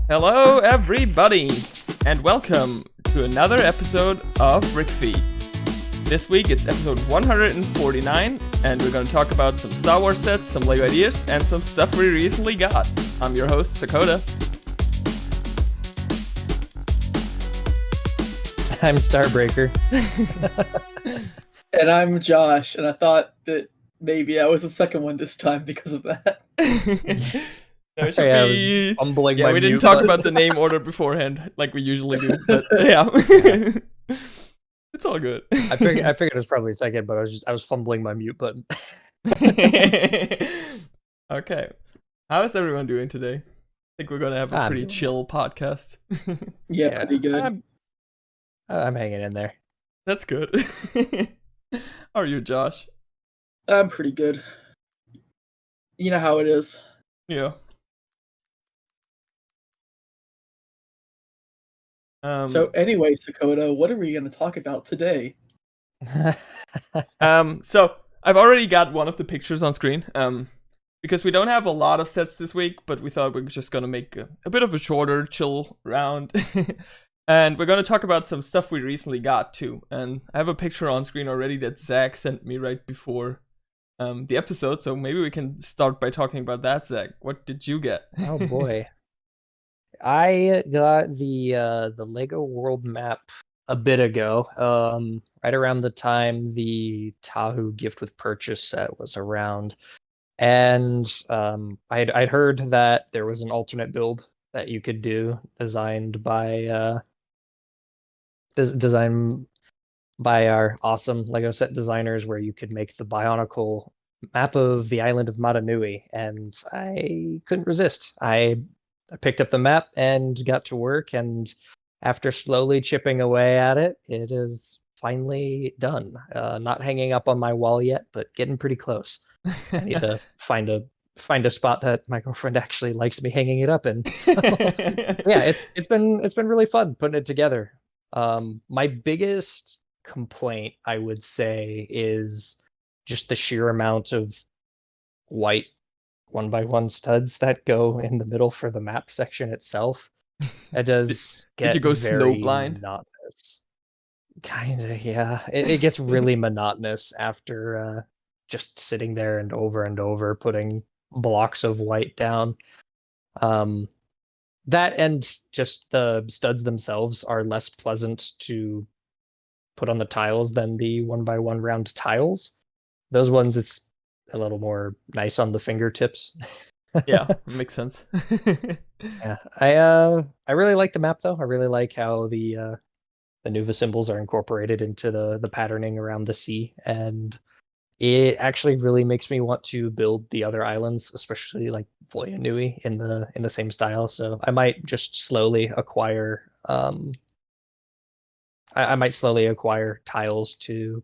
Hello, everybody, and welcome to another episode of BrickFeed. This week it's episode 149, and we're going to talk about some Star Wars sets, some LEGO ideas, and some stuff we recently got. I'm your host, Sakota. I'm Starbreaker. And I'm Josh, and I thought that maybe I was the second one this time because of that. There should I be... was fumbling Yeah, my we didn't mute talk button. about the name order beforehand like we usually do, but yeah. It's all good. I figured it was probably second, but I was fumbling my mute button. Okay. How is everyone doing today? I think we're gonna have a pretty chill podcast. Yeah, pretty good. I'm hanging in there. That's good. How are you, Josh? I'm pretty good. You know how it is. Yeah. So anyway, Sakota, what are we going to talk about today? So I've already got one of the pictures on screen. Because we don't have a lot of sets this week, but we thought we were just gonna make a bit of a shorter, chill round. And we're gonna talk about some stuff we recently got too. And I have a picture on screen already that Zach sent me right before the episode, so maybe we can start by talking about that. Zach, what did you get? Oh boy. I got the Lego World Map a bit ago, right around the time the Tahoe gift with purchase set was around, and I'd heard that there was an alternate build that you could do designed by our awesome Lego set designers, where you could make the Bionicle map of the island of Matanui, and I couldn't resist. I picked up the map and got to work, and after slowly chipping away at it, it is finally done. Not hanging up on my wall yet, but getting pretty close. I need to find a spot that my girlfriend actually likes me hanging it up in. So, yeah, it's been really fun putting it together. My biggest complaint, I would say, is just the sheer amount of white 1x1 studs that go in the middle for the map section itself. It does get Did you go very snowblind? monotonous. Kinda, yeah. It gets really monotonous after just sitting there and over putting blocks of white down. That and just the studs themselves are less pleasant to put on the tiles than the 1x1 round tiles. Those ones, it's a little more nice on the fingertips. Yeah, makes sense. Yeah, I really like the map though. I really like how the Nuva symbols are incorporated into the patterning around the sea, and it actually really makes me want to build the other islands, especially like Voya Nui in the same style. So I might just slowly acquire I might slowly acquire tiles to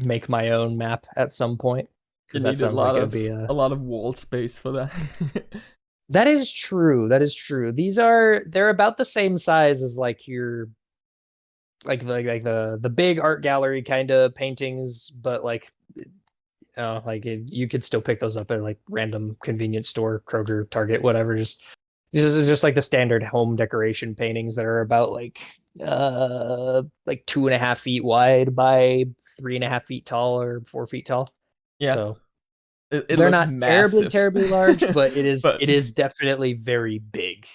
make my own map at some point, You because that need sounds like it'd be a lot of wall space for that. That is true. That is true. They're about the same size as like your like the big art gallery kind of paintings, but like you could still pick those up at like random convenience store, Kroger, Target, whatever. Just like the standard home decoration paintings that are about like 2.5 feet wide by 3.5 feet tall or 4 feet tall. Yeah. So they're not massive. terribly large, but it is definitely very big.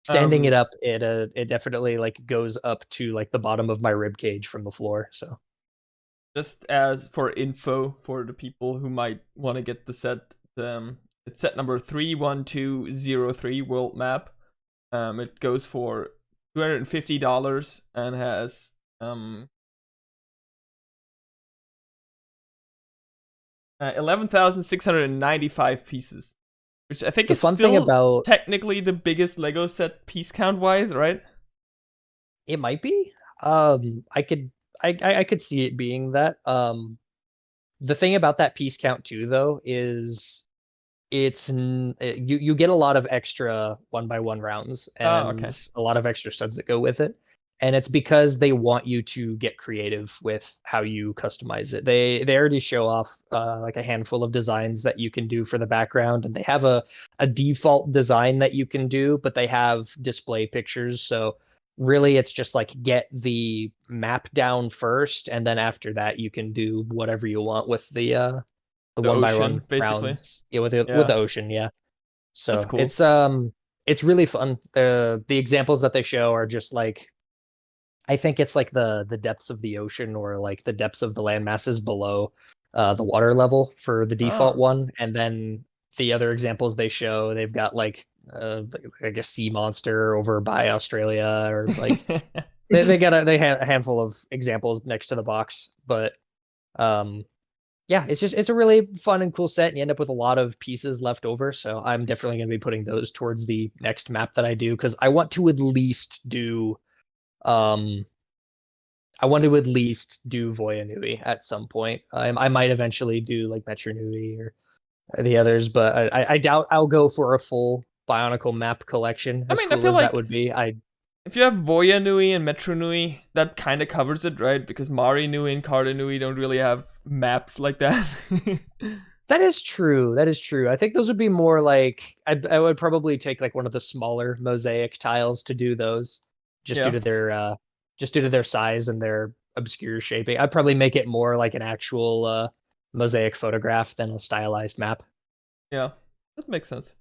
Standing it up, it definitely like goes up to like the bottom of my rib cage from the floor. So just as for info for the people who might want to get the set, it's set number 31203 World Map. It goes for $250 and has 11,695 pieces, which I think is still technically the biggest Lego set piece count wise, right? It might be. I could see it being that. The thing about that piece count too, though, is you get a lot of extra 1x1 rounds and a lot of extra studs that go with it. And it's because they want you to get creative with how you customize it. They already show off like a handful of designs that you can do for the background, and they have a default design that you can do, but they have display pictures. So really it's just like get the map down first, and then after that you can do whatever you want with the one by ocean, one basically. rounds. Yeah, with the ocean, yeah. That's So cool. it's really fun. The examples that they show are just like, I think it's like the depths of the ocean, or like the depths of the land masses below the water level for the default Oh. one, and then the other examples they show, they've got like a sea monster over by Australia, or like they got a handful of examples next to the box, but yeah, it's a really fun and cool set, and you end up with a lot of pieces left over. So I'm definitely going to be putting those towards the next map that I do, because I want to at least do um Voya Nui at some point. I might eventually do like Metro Nui or the others, but I doubt I'll go for a full Bionicle map collection. I As mean, I cool feel as that like would be, if you have Voya Nui and Metro Nui, that kind of covers it, right? Because Mari Nui and Carta Nui don't really have maps like that. that is true. That is true. I think those would be more like I would probably take like one of the smaller mosaic tiles to do those, just Yeah. due to their size and their obscure shaping. I'd probably make it more like an actual mosaic photograph than a stylized map. Yeah, that makes sense.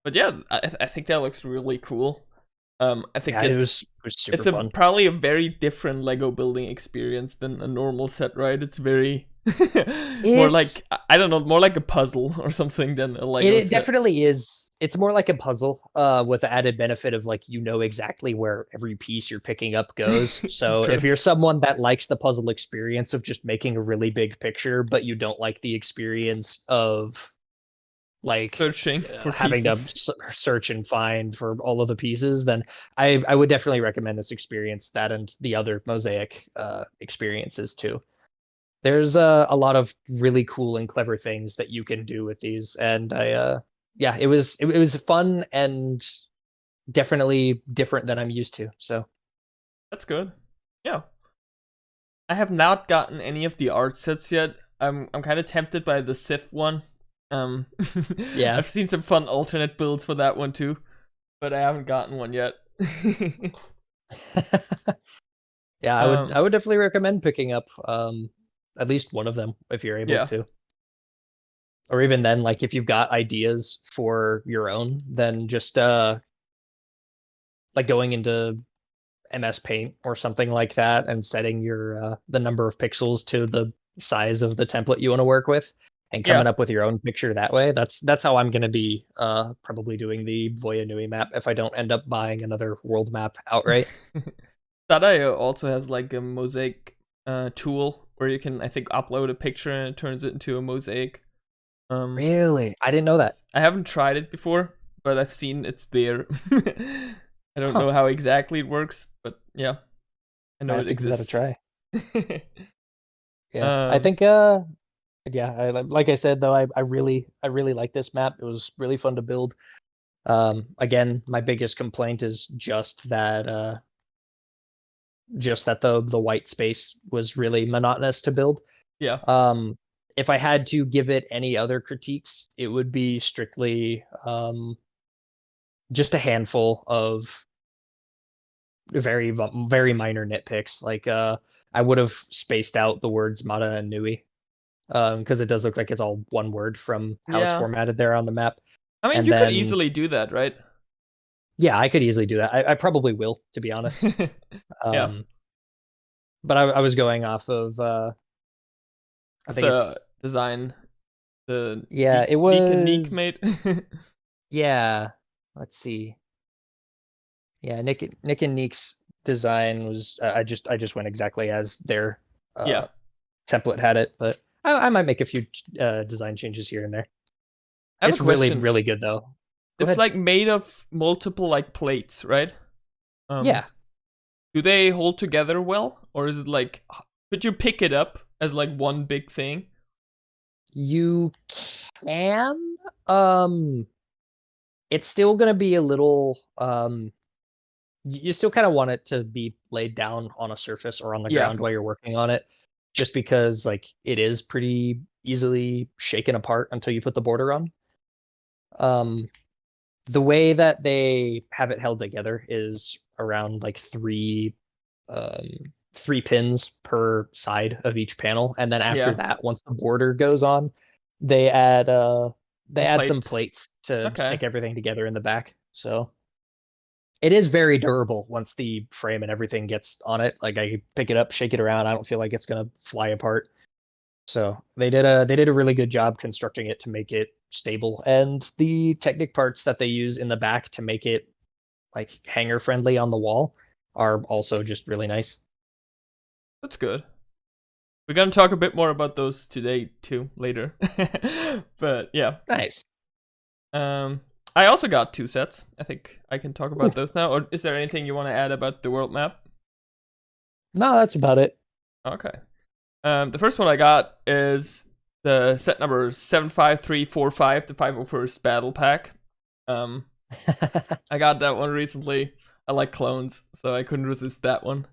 But yeah, I think that looks really cool. I think Yeah, it was super fun. probably a very different Lego building experience than a normal set, right? It's very more like, I don't know, more like a puzzle or something than a Lego It set. definitely is. It's more like a puzzle, with the added benefit of like you know exactly where every piece you're picking up goes. So True. if you're someone that likes the puzzle experience of just making a really big picture, but you don't like the experience of like Searching for having to pieces. search and find for all of the pieces, then I would definitely recommend this experience, that and the other mosaic experiences too. There's a lot of really cool and clever things that you can do with these, and yeah, it was fun and definitely different than I'm used to. So That's good. Yeah. I have not gotten any of the art sets yet. I'm kind of tempted by the Sith one. Um, yeah. I've seen some fun alternate builds for that one too, but I haven't gotten one yet. Yeah, Um, I would definitely recommend picking up at least one of them if you're able yeah, to. Or even then, like if you've got ideas for your own, then just like going into MS Paint or something like that and setting your the number of pixels to the size of the template you want to work with, and coming yeah. up with your own picture that way. That's how I'm going to be probably doing the Voya Nui map if I don't end up buying another world map outright. Jedi also has like a mosaic tool where you can, I think, upload a picture and it turns it into a mosaic. Really? I didn't know that. I haven't tried it before, but I've seen it's there. I don't Huh. know how exactly it works, but yeah, I I know have it to give that a exists. try. Yeah. I think yeah, like I said though, I really like this map. It was really fun to build. Again, my biggest complaint is just that the white space was really monotonous to build. Yeah. If I had to give it any other critiques, it would be strictly just a handful of very minor nitpicks. Like I would have spaced out the words Mata and Nui, because it does look like it's all one word from how it's Yeah. formatted there on the map. I mean, And you could then easily do that, right? yeah, I could easily do that. I probably will, to be honest. Yeah. But I was going off of I think The it's design, the yeah, it Neek and Neek was mate. yeah. Let's see. Yeah, Nick and Neek's design was I just went exactly as their Yeah. template had it, but I might make a few design changes here and there. I have It's a question. really good though. Go It's ahead. like made of multiple like plates, right? Yeah, Do they hold together well, or is it like, could you pick it up as like one big thing? you can. It's still gonna be a little you still kind of want it to be laid down on a surface or on the Yeah. ground while you're working on it, just because like it is pretty easily shaken apart until you put the border on. The way that they have it held together is around like three pins per side of each panel, and then after Yeah. that, once the border goes on, they add some plates to Okay. stick everything together in the back. So it is very durable once the frame and everything gets on it. Like I pick it up, shake it around, I don't feel like it's gonna fly apart. So they did a really good job constructing it to make it stable, and the Technic parts that they use in the back to make it like hanger friendly on the wall are also just really nice. That's good. We're gonna talk a bit more about those today too later. But yeah. Nice. I also got 2 sets. I think I can talk about those now. Or is there anything you want to add about the world map? No, that's about it. Okay. The first one I got is the set number 75345, the 501st Battle Pack. I got that one recently. I like clones, so I couldn't resist that one.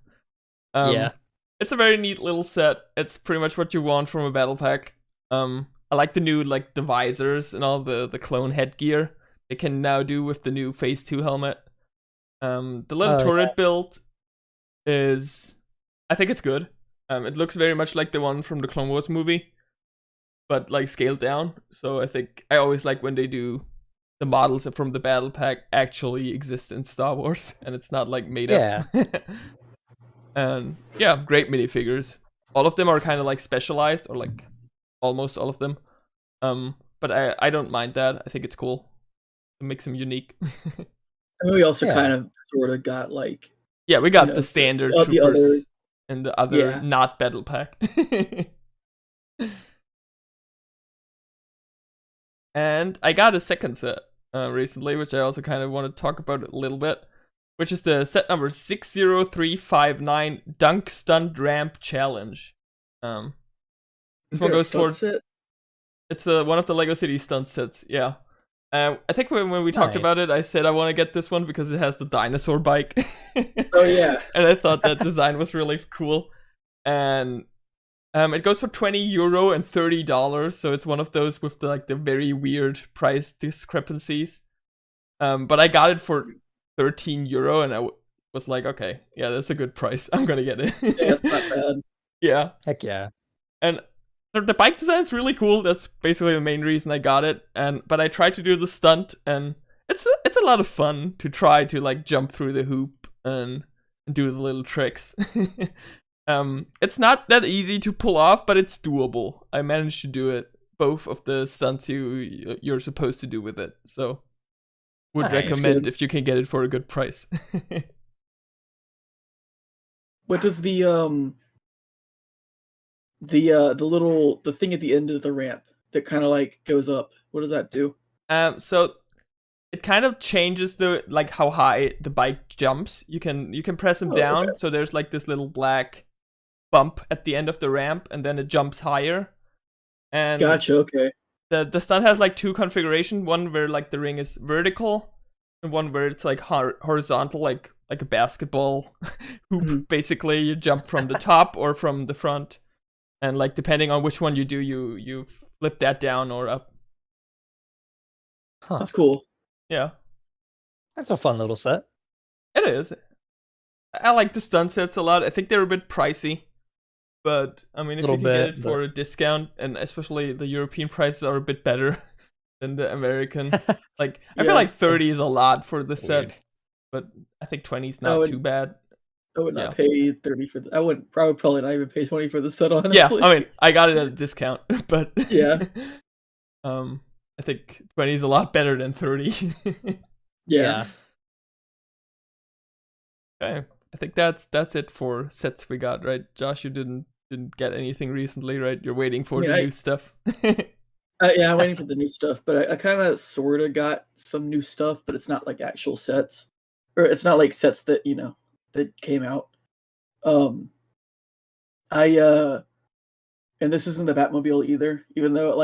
Yeah. It's a very neat little set. It's pretty much what you want from a battle pack. I like the new the visors and all the clone headgear they can now do with the new Phase 2 helmet. The little turret build is, I think it's good. It looks very much like the one from the Clone Wars movie, but like scaled down. So I think I always like when they do the models from the battle pack actually exist in Star Wars and it's not like made up. And yeah, great minifigures. All of them are kind of like specialized, or like almost all of them. But I don't mind that. I think it's cool. It makes them unique. And we also kind of sort of got like, yeah, we got the standard troopers and the other not battle pack. And I got a second set recently, which I also kind of want to talk about a little bit, which is the set number 60359 Dunk Stunt Ramp Challenge. This one goes for it's one of the Lego City stunt sets. Yeah. I think when we talked about it, I said I want to get this one because it has the dinosaur bike. Oh yeah. And I thought that design was really cool. And it goes for €20 and $30, so it's one of those with the very weird price discrepancies. But I got it for €13, and I was like, okay, yeah, that's a good price. I'm gonna get it. Yeah, it's not bad. Yeah. Heck yeah. And the bike design's really cool. That's basically the main reason I got it. But I tried to do the stunt, and it's a lot of fun to try to jump through the hoop and do the little tricks. It's not that easy to pull off, but it's doable. I managed to do it, both of the stunts you're supposed to do with it. So would recommend if you can get it for a good price. What does the thing at the end of the ramp that kind of goes up, what does that do? So it kind of changes the how high the bike jumps. You can press them down, okay. So there's this little black bump at the end of the ramp, and then it jumps higher. And gotcha. Okay. The stunt has 2 configurations. One where the ring is vertical, and one where it's horizontal, like a basketball hoop. Basically, you jump from the top or from the front, and depending on which one you do, you flip that down or up. Huh. That's cool. Yeah, that's a fun little set. It is. I like the stunt sets a lot. I think they're a bit pricey, but I mean, if you can get it for a discount, and especially the European prices are a bit better than the American. I feel like 30 is a lot for the set, but I think 20 is not too bad. I would not pay 30 for I would probably not even pay 20 for the set, honestly. Yeah, I mean, I got it at a discount, but yeah. I think 20 is a lot better than 30. Yeah. Okay. I think that's it for sets we got, right? Josh, you didn't get anything recently, right? You're waiting for the new stuff. Yeah, I'm waiting for the new stuff, but I kind of sort of got some new stuff, but it's not actual sets, or it's not sets that that came out. And this isn't the Batmobile either, even though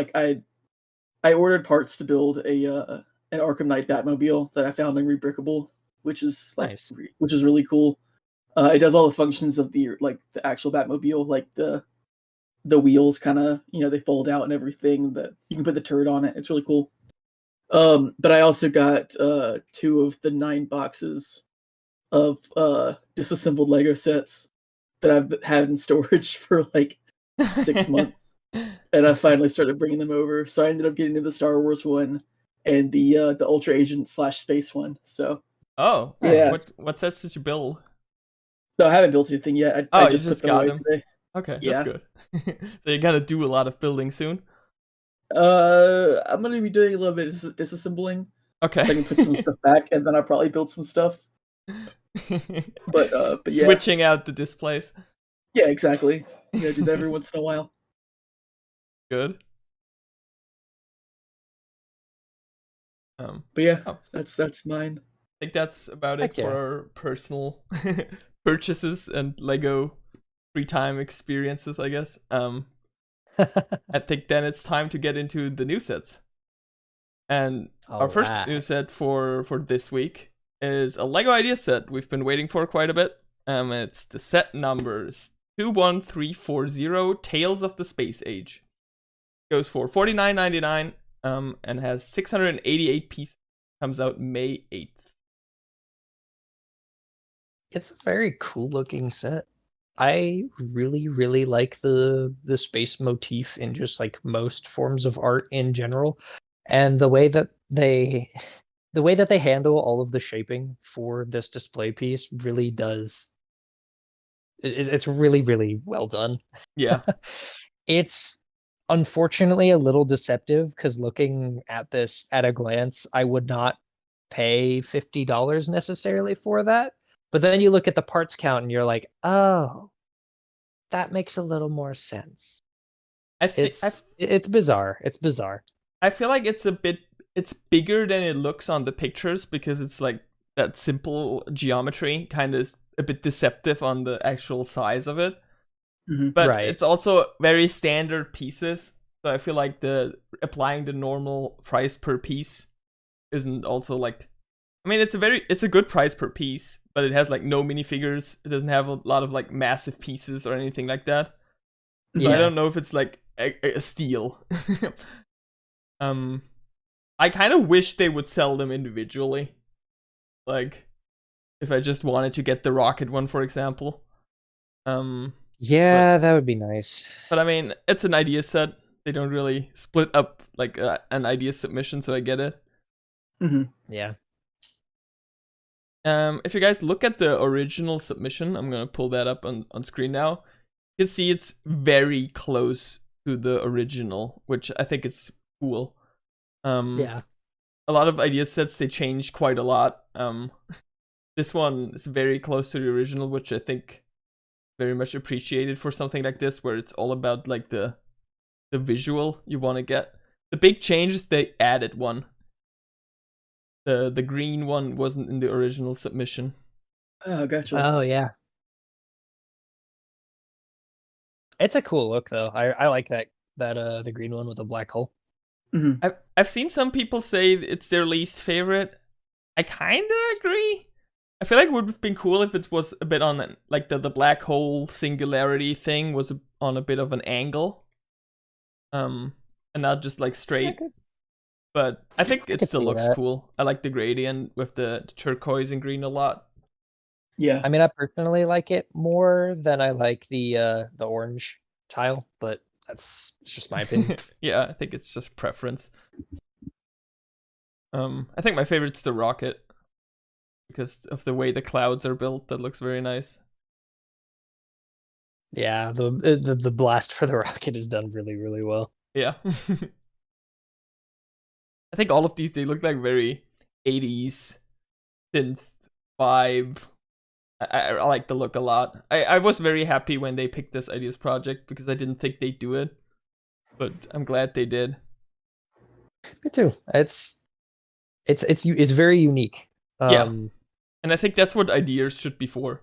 I ordered parts to build an Arkham Knight Batmobile that I found in Rebrickable, which is Nice. which is really cool. It does all the functions of the actual Batmobile, like the wheels kind of, they fold out and everything. That you can put the turret on it. It's really cool. But I also got 2 of the 9 boxes of disassembled Lego sets that I've had in storage for like 6 months, and I finally started bringing them over. So I ended up getting to the Star Wars one and the Ultra Agent / Space one. So Oh, yeah. What sets did you build? So I haven't built anything yet. I just put them got away them. today. Okay, Yeah. that's good. So you're gonna do a lot of building soon. I'm gonna be doing a little bit of disassembling, Okay. so I can put some stuff back, and then I'll probably build some stuff. But yeah. Switching out the displays. Yeah, exactly. Do that every once in a while. Good. But yeah, Oh. that's mine. I think that's about it Heck yeah. for our personal purchases and Lego free time experiences, I guess. I think then it's time to get into the new sets. And our first new set for this week is a Lego Idea set we've been waiting for quite a bit. It's the set numbers 21340 Tales of the Space Age. Goes for $49.99 and has 688 pieces. Comes out May 8th. It's a very cool looking set. I really, really like the space motif in just like most forms of art in general, and the way that they handle all of the shaping for this display piece really does. It's really, really well done. Yeah. It's unfortunately a little deceptive because looking at this at a glance, I would not pay $50 necessarily for that. But then you look at the parts count and you're like, oh, that makes a little more sense. It's bizarre. It's bizarre. I feel like it's bigger than it looks on the pictures because it's like that simple geometry kind of a bit deceptive on the actual size of it. Mm-hmm. But it's also very standard pieces. So I feel like applying the normal price per piece isn't also like, I mean, it's a good price per piece, but it has like no minifigures. It doesn't have a lot of like massive pieces or anything like that. Yeah. So I don't know if it's like a steal. I kind of wish they would sell them individually. Like, if I just wanted to get the rocket one, for example. Yeah, that would be nice. But I mean, it's an idea set. They don't really split up like an idea submission, so I get it. Mm-hmm. Yeah. If you guys look at the original submission, I'm gonna pull that up on screen now. You can see it's very close to the original, which I think it's cool. Yeah. A lot of idea sets they change quite a lot. This one is very close to the original, which I think very much appreciated for something like this, where it's all about like the visual you want to get. The big change is they added one. The green one wasn't in the original submission. Oh, gotcha. Oh yeah. It's a cool look though. I like that the green one with the black hole. Mm-hmm. I've seen some people say it's their least favorite. I kind of agree. I feel like it would have been cool if it was a bit on like the black hole singularity thing was on a bit of an angle, and not just like straight. But I think it still looks cool. I like the gradient with the turquoise and green a lot. Yeah. I mean, I personally like it more than I like the orange tile, but it's just my opinion. Yeah, I think it's just preference. I think my favorite's the rocket because of the way the clouds are built. That looks very nice. Yeah, the blast for the rocket is done really, really well. Yeah. I think all of these, they look like very 80s synth vibe. I like the look a lot. I was very happy when they picked this Ideas project because I didn't think they'd do it. But I'm glad they did. Me too. It's very unique. Yeah. And I think that's what Ideas should be for.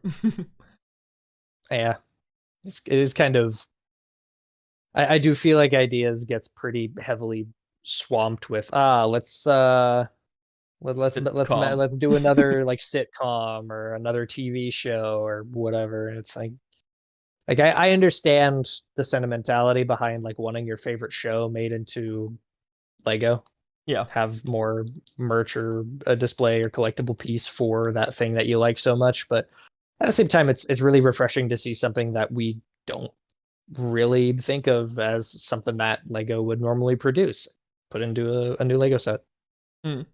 Yeah. It is kind of... I do feel like Ideas gets pretty heavily swamped with let's Let's Sitcom. let's do another like sitcom or another TV show or whatever. It's like I understand the sentimentality behind like wanting your favorite show made into Lego, Yeah. have more merch or a display or collectible piece for that thing that you like so much. But at the same time, it's really refreshing to see something that we don't really think of as something that Lego would normally produce, put into a new Lego set. Mm.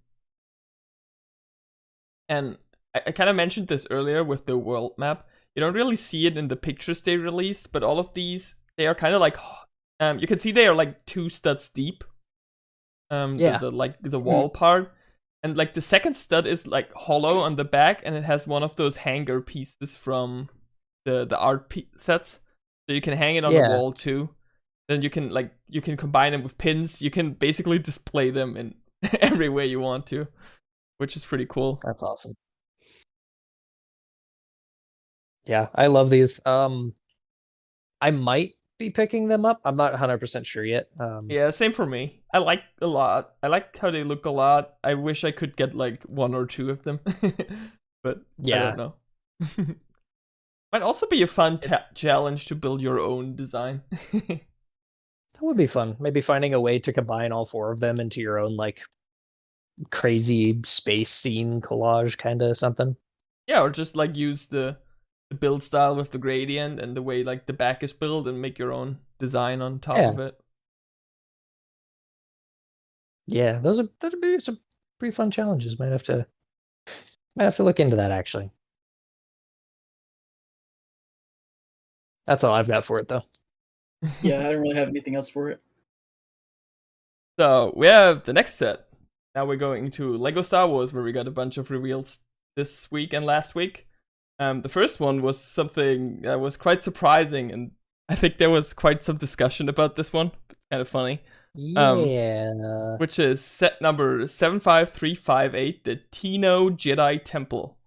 And I kind of mentioned this earlier with the world map. You don't really see it in the pictures they released, but all of these, they are kind of like, you can see they are like 2 studs deep. Yeah. The like the wall part, and like the second stud is like hollow on the back, and it has one of those hanger pieces from the sets, so you can hang it on the Yeah. wall too. Then you can combine them with pins. You can basically display them in every way you want to, which is pretty cool. That's awesome. Yeah, I love these. I might be picking them up. I'm not 100% sure yet. Yeah, same for me. I like a lot. I like how they look a lot. I wish I could get like 1 or 2 of them, but I Yeah, don't know. Might also be a fun challenge to build your own design. that would be fun. Maybe finding a way to combine all 4 of them into your own like crazy space scene collage kind of something. Yeah, or just like use the build style with the gradient and the way like the back is built and make your own design on top Yeah. of it. Yeah, that'd be some pretty fun challenges. Might have to look into that actually. That's all I've got for it though. Yeah, I don't really have anything else for it. So we have the next set. Now we're going to Lego Star Wars, where we got a bunch of reveals this week and last week. The first one was something that was quite surprising, and I think there was quite some discussion about this one. It's kind of funny. Yeah. Which is set number 75358, the Tino Jedi Temple.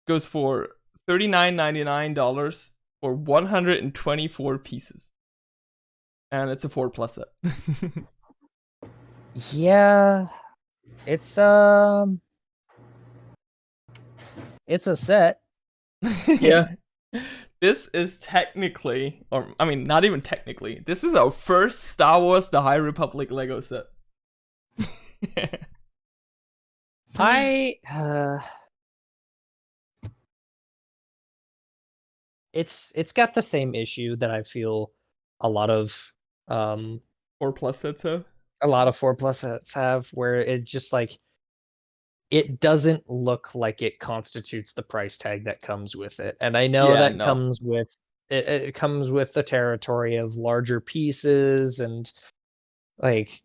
Goes for $39.99 for 124 pieces. And it's a 4+ set. Yeah. It's a set. Yeah. This is technically, or I mean, not even technically, this is our first Star Wars The High Republic Lego set. It's got the same issue that I feel a lot of 4+ sets have. a lot of 4+ sets have, where it's just like it doesn't look like it constitutes the price tag that comes with it. And I know that comes with it comes with the territory of larger pieces and like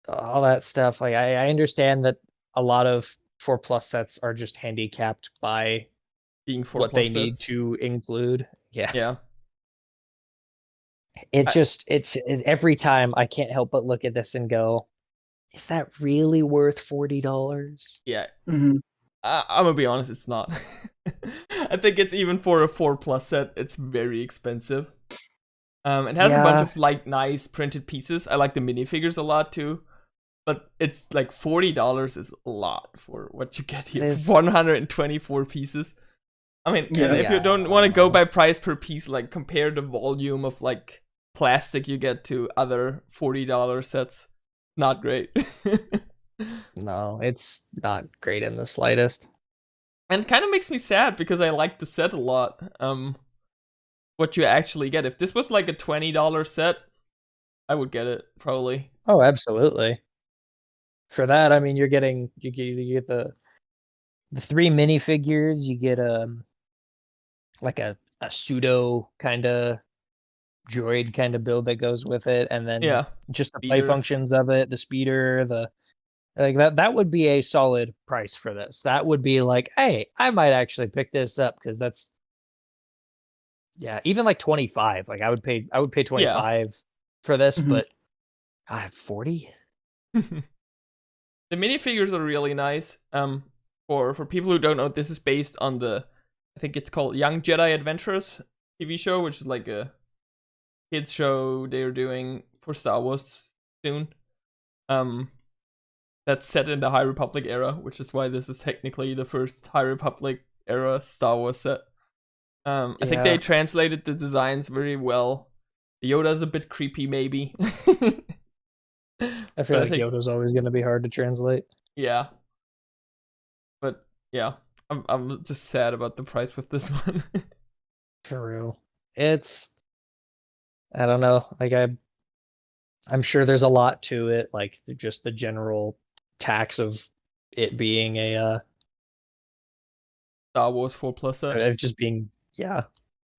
all that stuff. Like I understand that a lot of 4+ sets are just handicapped by Being 4+ what they sets. need to include. Yeah. It's every time I can't help but look at this and go, is that really worth $40? Yeah. Mm-hmm. I'm gonna be honest, it's not. I think it's even for a 4+ set, it's very expensive. It has a bunch of like nice printed pieces. I like the minifigures a lot too, but it's like $40 is a lot for what you get here. 124 pieces. I mean, and if you don't want to go by price per piece, like compare the volume of like plastic you get to other $40 sets. Not great. No, it's not great in the slightest. And it kind of makes me sad because I like the set a lot. What you actually get. If this was like a $20 set, I would get it probably. Oh, absolutely. For that, I mean, you get the 3 minifigures. You get like a pseudo kind of droid kind of build that goes with it, and then just the play functions of it, the speeder, the like that would be a solid price for this. That would be like, hey, I might actually pick this up because that's even like 25. Like I would pay 25 for this, but 40. The minifigures are really nice. For people who don't know, this is based on the, I think it's called Young Jedi Adventures TV show, which is like a kids show they're doing for Star Wars soon. that's set in the High Republic era, which is why this is technically the first High Republic era Star Wars set. I think they translated the designs very well. Yoda's a bit creepy, maybe. I feel like Yoda's always going to be hard to translate. Yeah. But yeah, I'm just sad about the price with this one. For real. It's, I don't know, like I'm sure there's a lot to it, like just the general tax of it being a Star Wars 4+ set. Just being, yeah.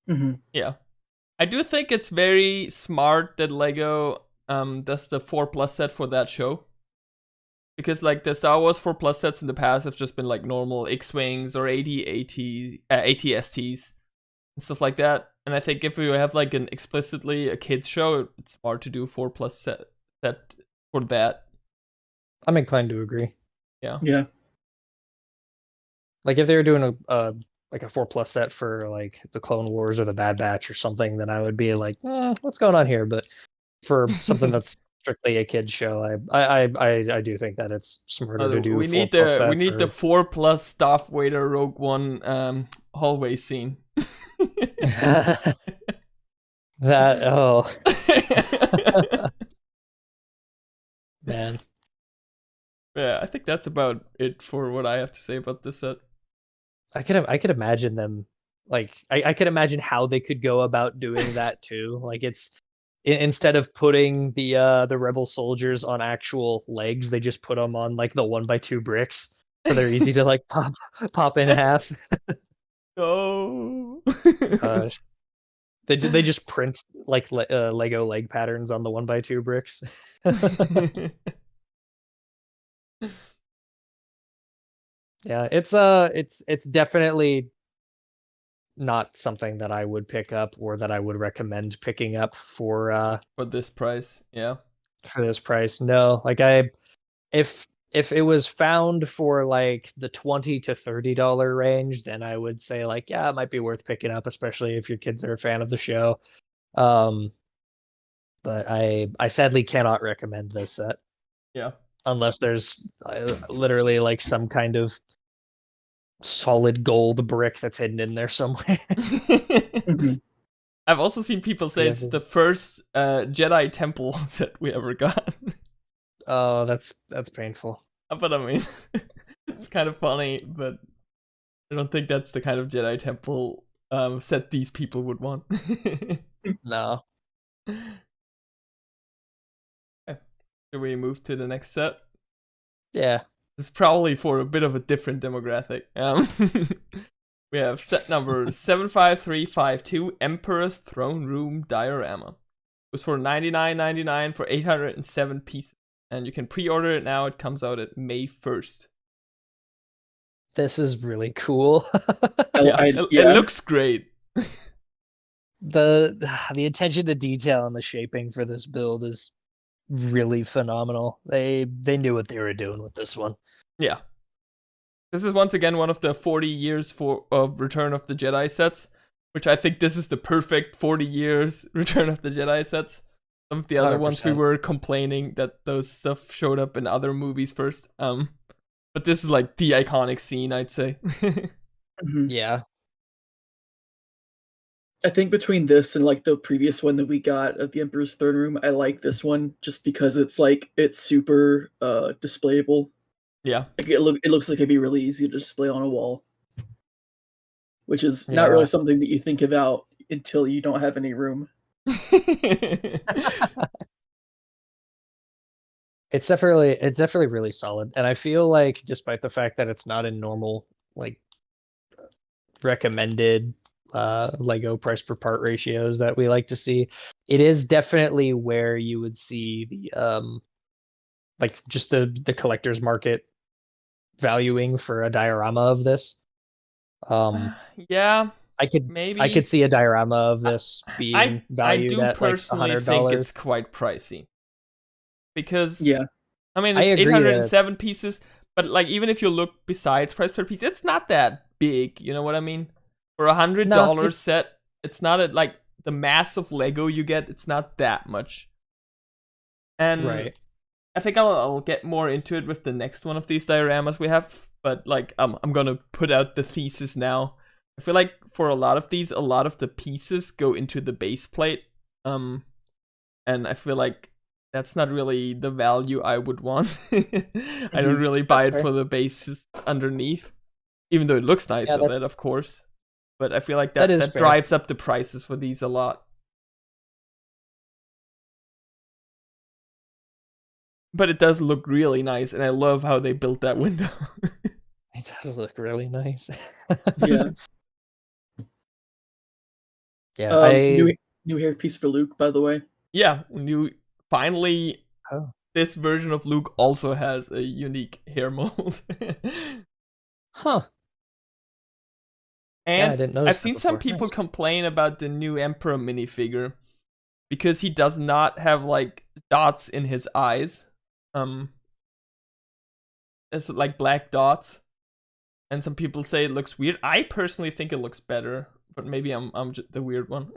Mm-hmm. Yeah. I do think it's very smart that Lego does the 4+ set for that show. Because like the Star Wars 4+ sets in the past have just been like normal X-Wings or AT-STs and stuff like that. And I think if we have like an explicitly a kids show, it's smart to do 4+ set for that. I'm inclined to agree. Yeah. Yeah. Like if they were doing a 4+ set for like the Clone Wars or the Bad Batch or something, then I would be like, what's going on here? But for something that's strictly a kids show, I do think that it's smarter to do. We need the 4+ Darth Vader Rogue One hallway scene. Man. Yeah, I think that's about it for what I have to say about this set. I could imagine them, like I could imagine how they could go about doing that too. Like it's instead of putting the rebel soldiers on actual legs, they just put them on like the 1x2 bricks, so they're easy to like pop in half. Oh. Gosh. They just print like Lego leg patterns on the 1x2 bricks. Yeah, it's definitely not something that I would pick up or that I would recommend picking up for this price. Yeah. For this price. No, like if it was found for like the $20 to $30 range, then I would say like, yeah, it might be worth picking up, especially if your kids are a fan of the show. But I sadly cannot recommend this set. Yeah. Unless there's literally like some kind of solid gold brick that's hidden in there somewhere. I've also seen people say it's the first Jedi temple set we ever got. Oh, that's painful. But I mean, it's kind of funny, but I don't think that's the kind of Jedi temple set these people would want. No. Should we move to the next set? Yeah. This is probably for a bit of a different demographic. We have set number 75352, Emperor's Throne Room Diorama. It was for $99.99 for 807 pieces. And you can pre-order it now. It comes out at May 1st. This is really cool. It looks great. The attention to detail and the shaping for this build is really phenomenal. They knew what they were doing with this one. Yeah. This is once again one of the 40 years of Return of the Jedi sets, which I think this is the perfect 40 years Return of the Jedi sets. Some of the other 100%. Ones we were complaining that those stuff showed up in other movies first. But this is like the iconic scene, I'd say. Yeah. I think between this and like the previous one that we got of the Emperor's Throne Room, I like this one just because it's super displayable. Yeah. Like it looks like it'd be really easy to display on a wall. Which is not really something that you think about until you don't have any room. It's definitely really solid. And I feel like despite the fact that it's not in normal like recommended Lego price per part ratios that we like to see, it is definitely where you would see the like just the collector's market valuing for a diorama of this. Yeah, I could see a diorama of this being valued at like $100. I do personally think it's quite pricey. Because I mean it's 807 pieces, but like even if you look besides price per piece, it's not that big, you know what I mean? For $100 set, it's not like the mass of Lego you get, it's not that much. And I think I'll get more into it with the next one of these dioramas we have, but like I'm gonna put out the thesis now. I feel like for a lot of these, a lot of the pieces go into the base plate, and I feel like that's not really the value I would want. I don't really buy it for the bases underneath, even though it looks nice with it, of course. But I feel like that drives up the prices for these a lot. But it does look really nice, and I love how they built that window. It does look really nice. Yeah. Yeah. New hair piece for Luke, by the way. Yeah, finally, this version of Luke also has a unique hair mold. Huh. And I didn't notice I've seen some people Nice. complain about the new Emperor minifigure because he does not have like dots in his eyes. It's like black dots, and some people say it looks weird. I personally think it looks better, but maybe I'm just the weird one.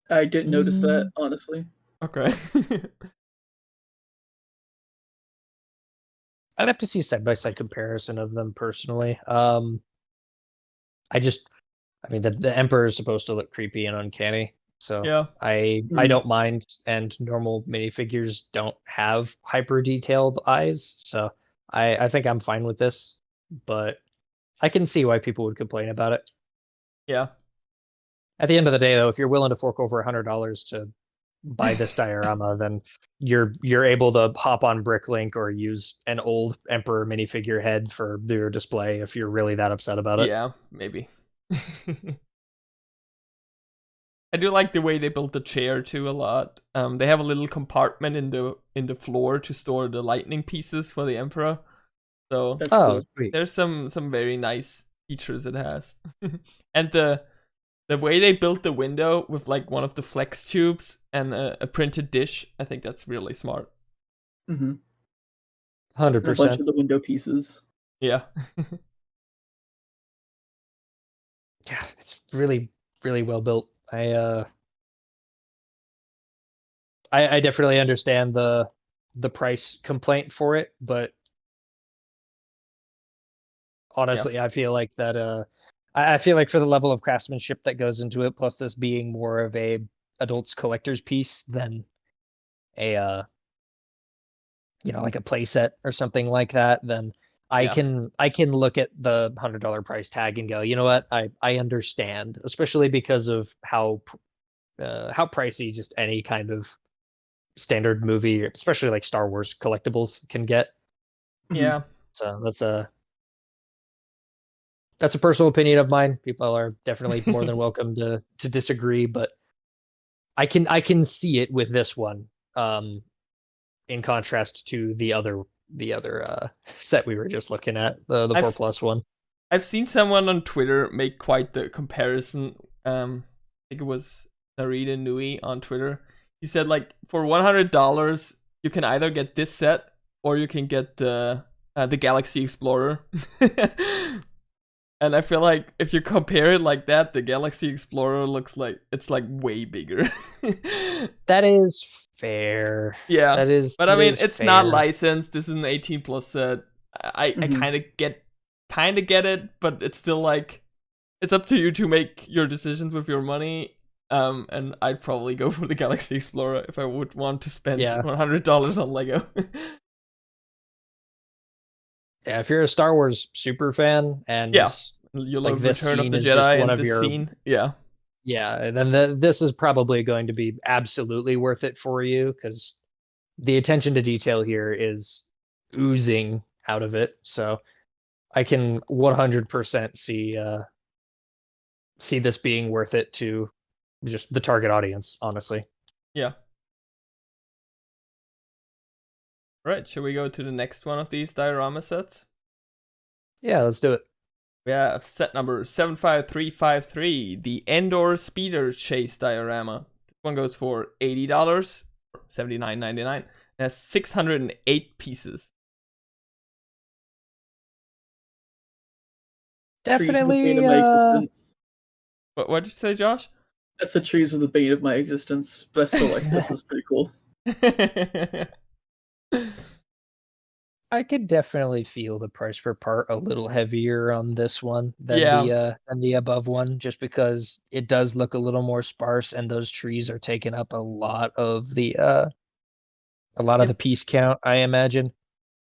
I didn't notice that, honestly. Okay. I'd have to see a side-by-side comparison of them personally. I mean, the Emperor is supposed to look creepy and uncanny, so Yeah. I don't mind. And normal minifigures don't have hyper detailed eyes, so I think I'm fine with this. But I can see why people would complain about it. Yeah. At the end of the day, though, if you're willing to fork over $100 to buy this diorama, then you're able to hop on BrickLink or use an old Emperor minifigure head for your display if you're really that upset about it. Yeah, maybe. I do like the way they built the chair too a lot. They have a little compartment in the floor to store the lightning pieces for the Emperor. So That's cool. Sweet. There's some very nice features it has. And the way they built the window with like one of the flex tubes and a printed dish, I think that's really smart. 100%. A bunch of the window pieces. Yeah. Yeah, it's really, really well built. I definitely understand the price complaint for it, but honestly, I feel like that I feel like for the level of craftsmanship that goes into it, plus this being more of a adults collector's piece than a like a playset or something like that, then I can look at the $100 price tag and go, you know what, I understand, especially because of how pricey just any kind of standard movie, especially like Star Wars collectibles, can get. Yeah. So that's a personal opinion of mine. People are definitely more than welcome to disagree, but I can see it with this one, in contrast to the other set we were just looking at, the 4+ one. I've seen someone on Twitter make quite the comparison. I think it was Narita Nui on Twitter. He said like for $100 you can either get this set or you can get the Galaxy Explorer. And I feel like if you compare it like that, the Galaxy Explorer looks like it's like way bigger. That is fair. Yeah. That is. But I mean, it's not licensed. This is an 18+ set. I kind of get it, but it's still like it's up to you to make your decisions with your money. And I'd probably go for the Galaxy Explorer if I would want to spend $100 on Lego. Yeah, if you're a Star Wars super fan and you love Return of the Jedi and this scene, then this is probably going to be absolutely worth it for you, because the attention to detail here is oozing out of it. So I can 100% see this being worth it to just the target audience, honestly. Yeah. Right, should we go to the next one of these diorama sets? Yeah, let's do it. We have set number 75353, the Endor Speeder Chase diorama. This one goes for $80, $79.99. It has 608 pieces. Definitely. What did you say, Josh? That's the trees are the bane of my existence, but I still like this. It's pretty cool. I could definitely feel the price per part a little heavier on this one Yeah. than the above one, just because it does look a little more sparse, and those trees are taking up a lot of Yeah, the piece count, I imagine.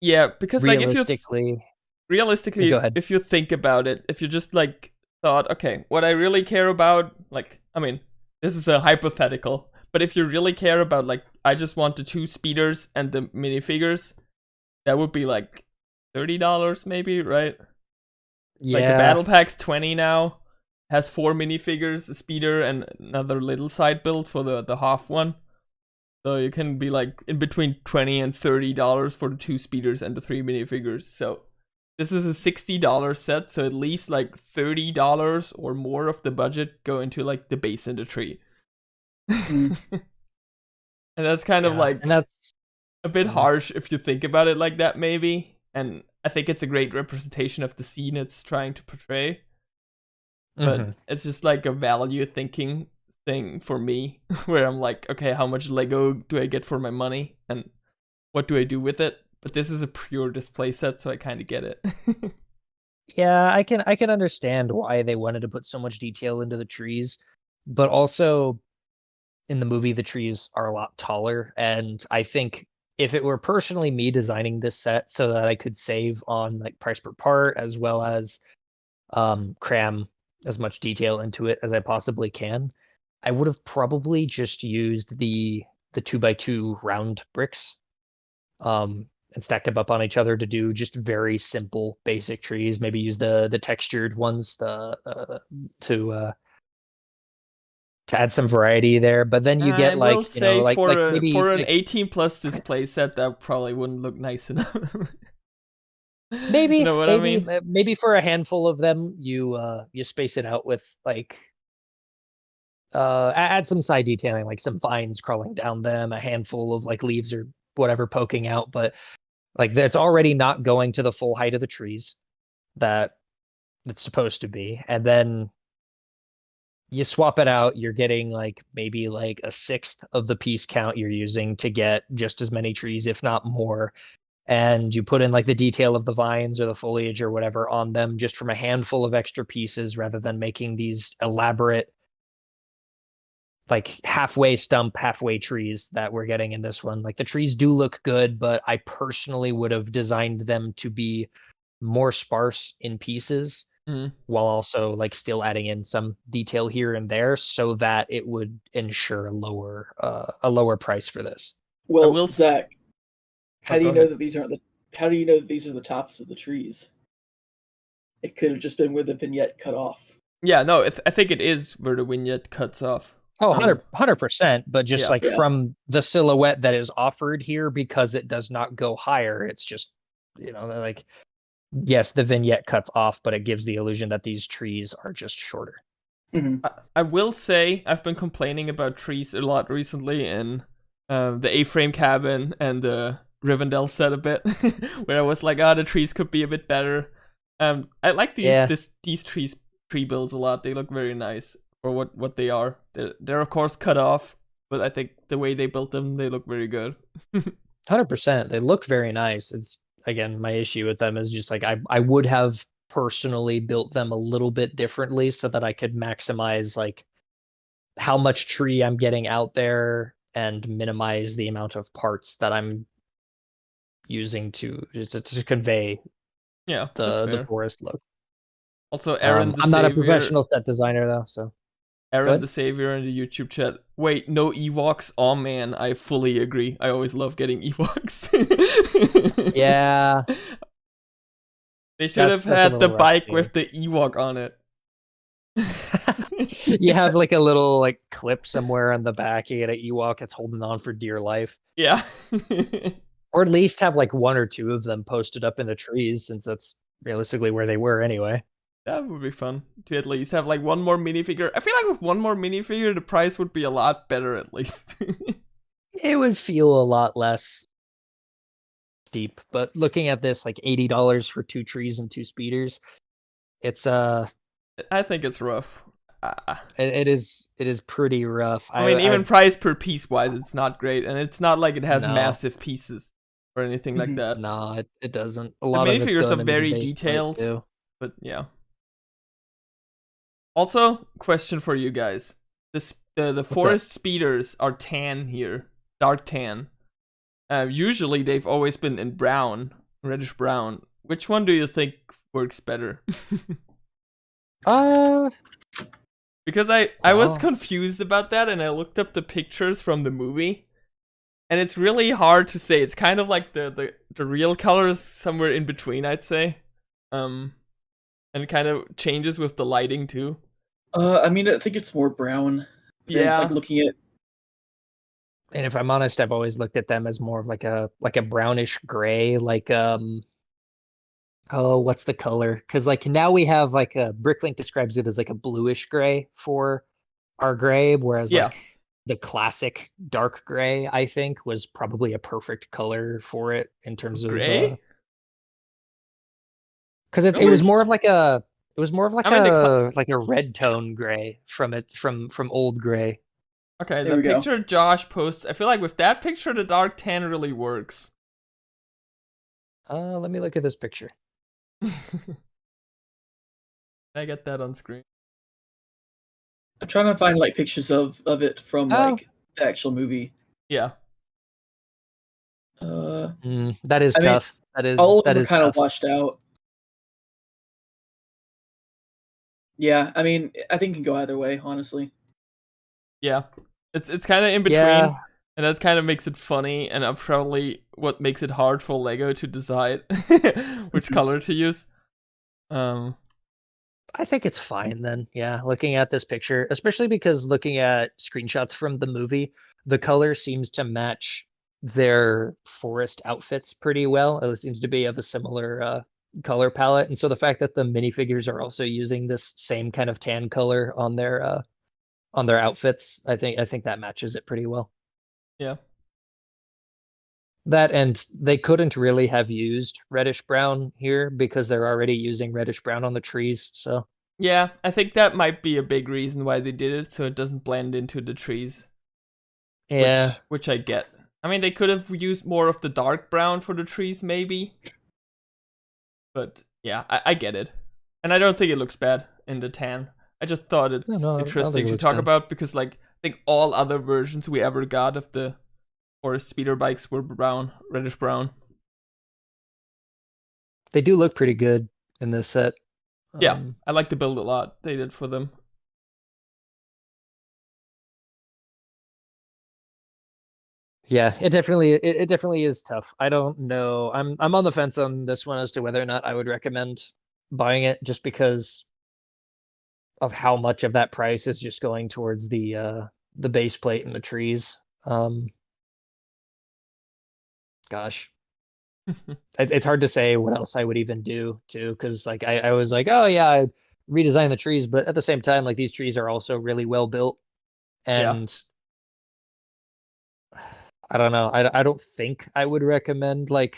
yeah, because like Realistically, go realistically, ahead. if you think about it, if you just like thought, okay, what I really care about, like, I mean, this is a hypothetical, but if you really care about, like, I just want the 2 speeders and the minifigures, that would be like $30 maybe, right? Like a Yeah, battle pack's 20 now, has 4 minifigures, a speeder, and another little side build for the half one. So you can be like in between $20 and $30 for the 2 speeders and the 3 minifigures. So this is a $60 set, so at least like $30 or more of the budget go into like the base and the tree. Mm. And that's kind of yeah, and like that's a bit mm, harsh if you think about it like that, maybe. And I think it's a great representation of the scene it's trying to portray. But mhm. it's just like a value thinking thing for me, where I'm like, okay, how much Lego do I get for my money? And what do I do with it? But this is a pure display set, so I kind of get it. Yeah, I can understand why they wanted to put so much detail into the trees, but also in the movie the trees are a lot taller, and I think if it were personally me designing this set so that I could save on like price per part as well as cram as much detail into it as I possibly can, I would have probably just used the 2x2 round bricks and stacked them up on each other to do just very simple basic trees. Maybe use the textured ones to add some variety there. But then you I get will like, say like for maybe an like 18 plus display set, that probably wouldn't look nice enough. You maybe know what I maybe mean? maybe for a handful of them you space it out with like add some side detailing, like some vines crawling down them, a handful of like leaves or whatever poking out, but like that's already not going to the full height of the trees that it's supposed to be. And then you swap it out, you're getting like maybe like a sixth of the piece count you're using to get just as many trees, if not more. And you put in like the detail of the vines or the foliage or whatever on them just from a handful of extra pieces rather than making these elaborate like halfway stump, halfway trees that we're getting in this one. Like the trees do look good, but I personally would have designed them to be more sparse in pieces Mm. while also like still adding in some detail here and there so that it would ensure a lower price for this. I Well, will. Zach, Oh, how do go you know ahead. that these aren't the? How do you know that these are the tops of the trees? It could have just been where the vignette cut off. Yeah, no, I think it is where the vignette cuts off. Oh, Um, 100%, but just yeah, like Yeah. from the silhouette that is offered here because it does not go higher, it's just like yes, the vignette cuts off, but it gives the illusion that these trees are just shorter. Hmm. I will say I've been complaining about trees a lot recently in the A-frame cabin and the Rivendell set a bit, where I was like, ah, the trees could be a bit better. I like Yeah, these tree builds a lot. They look very nice for what they are. They're of course cut off, but I think the way they built them, they look very good. 100%. They look very nice. It's again, my issue with them is just like I would have personally built them a little bit differently so that I could maximize like how much tree I'm getting out there and minimize the amount of parts that I'm using to convey Yeah, that's the fair. forest look. Also, Aaron the I'm not a Savior professional set designer though, so Aaron good. the Savior in the YouTube chat. Wait, no Ewoks? Oh man, I fully agree. I always love getting Ewoks. Yeah, They should have that's a had the little rough bike too. with the Ewok on it. You have like a little like clip somewhere on the back. You get an Ewok that's holding on for dear life, Yeah. or at least have like one or two of them posted up in the trees, since that's realistically where they were anyway. That would be fun to at least have like one more minifigure. I feel like with one more minifigure, the price would be a lot better at least. It would feel a lot less steep, but looking at this, like $80 for two trees and two speeders, it's I think it's rough. It is pretty rough. I mean, even price per piece wise, it's not great, and it's not like it has No. massive pieces or anything like that. No, it doesn't. A The lot of it's minifigures going are into the very base plate, detailed, too. but yeah. Also, question for you guys: the forest speeders are tan here, dark tan. Usually they've always been in brown, reddish brown. Which one do you think works better? Because I was confused about that, and I looked up the pictures from the movie, and it's really hard to say. It's kind of like the real colors somewhere in between, I'd say. And it kind of changes with the lighting too. I mean, I think it's more brown. Yeah. Like looking at. And if I'm honest, I've always looked at them as more of like a brownish gray, like oh, what's the color? Because like now we have like a Bricklink describes it as like a bluish gray for our gray, whereas like the classic dark gray, I think, was probably a perfect color for it in terms of gray. Because it was more of like a like a red tone gray from old gray. Okay, the picture Josh posts, I feel like with that picture, the dark tan really works. Let me look at this picture. I get that on screen. I'm trying to find like pictures of it from like the actual movie. Yeah. That is tough. All of that them is kind tough. of washed out. Yeah, I mean, I think it can go either way, honestly. Yeah, it's kind of in between, and that kind of makes it funny, and probably what makes it hard for Lego to decide which color to use. I think it's fine then. Yeah, looking at this picture, especially because looking at screenshots from the movie, the color seems to match their forest outfits pretty well. It seems to be of a similar color palette, and so the fact that the minifigures are also using this same kind of tan color on their outfits, I think that matches it pretty well. Yeah. That, and they couldn't really have used reddish brown here because they're already using reddish brown on the trees, so. Yeah, I think that might be a big reason why they did it, so it doesn't blend into the trees. Yeah. Which I get. I mean, they could have used more of the dark brown for the trees, maybe. But yeah, I get it. And I don't think it looks bad in the tan. I just thought it's interesting to talk about because, like, I think all other versions we ever got of the forest speeder bikes were brown, reddish brown. They do look pretty good in this set. Yeah, I like the build a lot they did for them. Yeah, it definitely is tough. I don't know. I'm on the fence on this one as to whether or not I would recommend buying it, just because of how much of that price is just going towards the base plate and the trees. Gosh. It's hard to say what else I would even do too, because like I was like, oh yeah, I redesign the trees, but at the same time, like these trees are also really well built, and I don't know. I don't think I would recommend like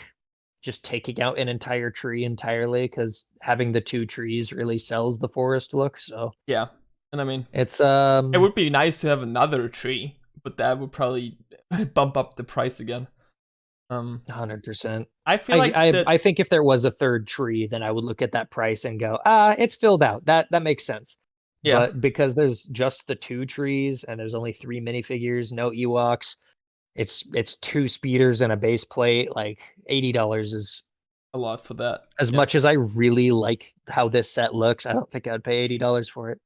just taking out an entire tree entirely, because having the two trees really sells the forest look. So yeah, and I mean, it's it would be nice to have another tree, but that would probably bump up the price again. 100%. I feel like I think if there was a third tree, then I would look at that price and go, it's filled out. That makes sense. Yeah. But because there's just the two trees and there's only 3 minifigures, no Ewoks, it's 2 speeders and a base plate. Like $80 is a lot for that. As much as I really like how this set looks, I don't think I'd pay $80 for it.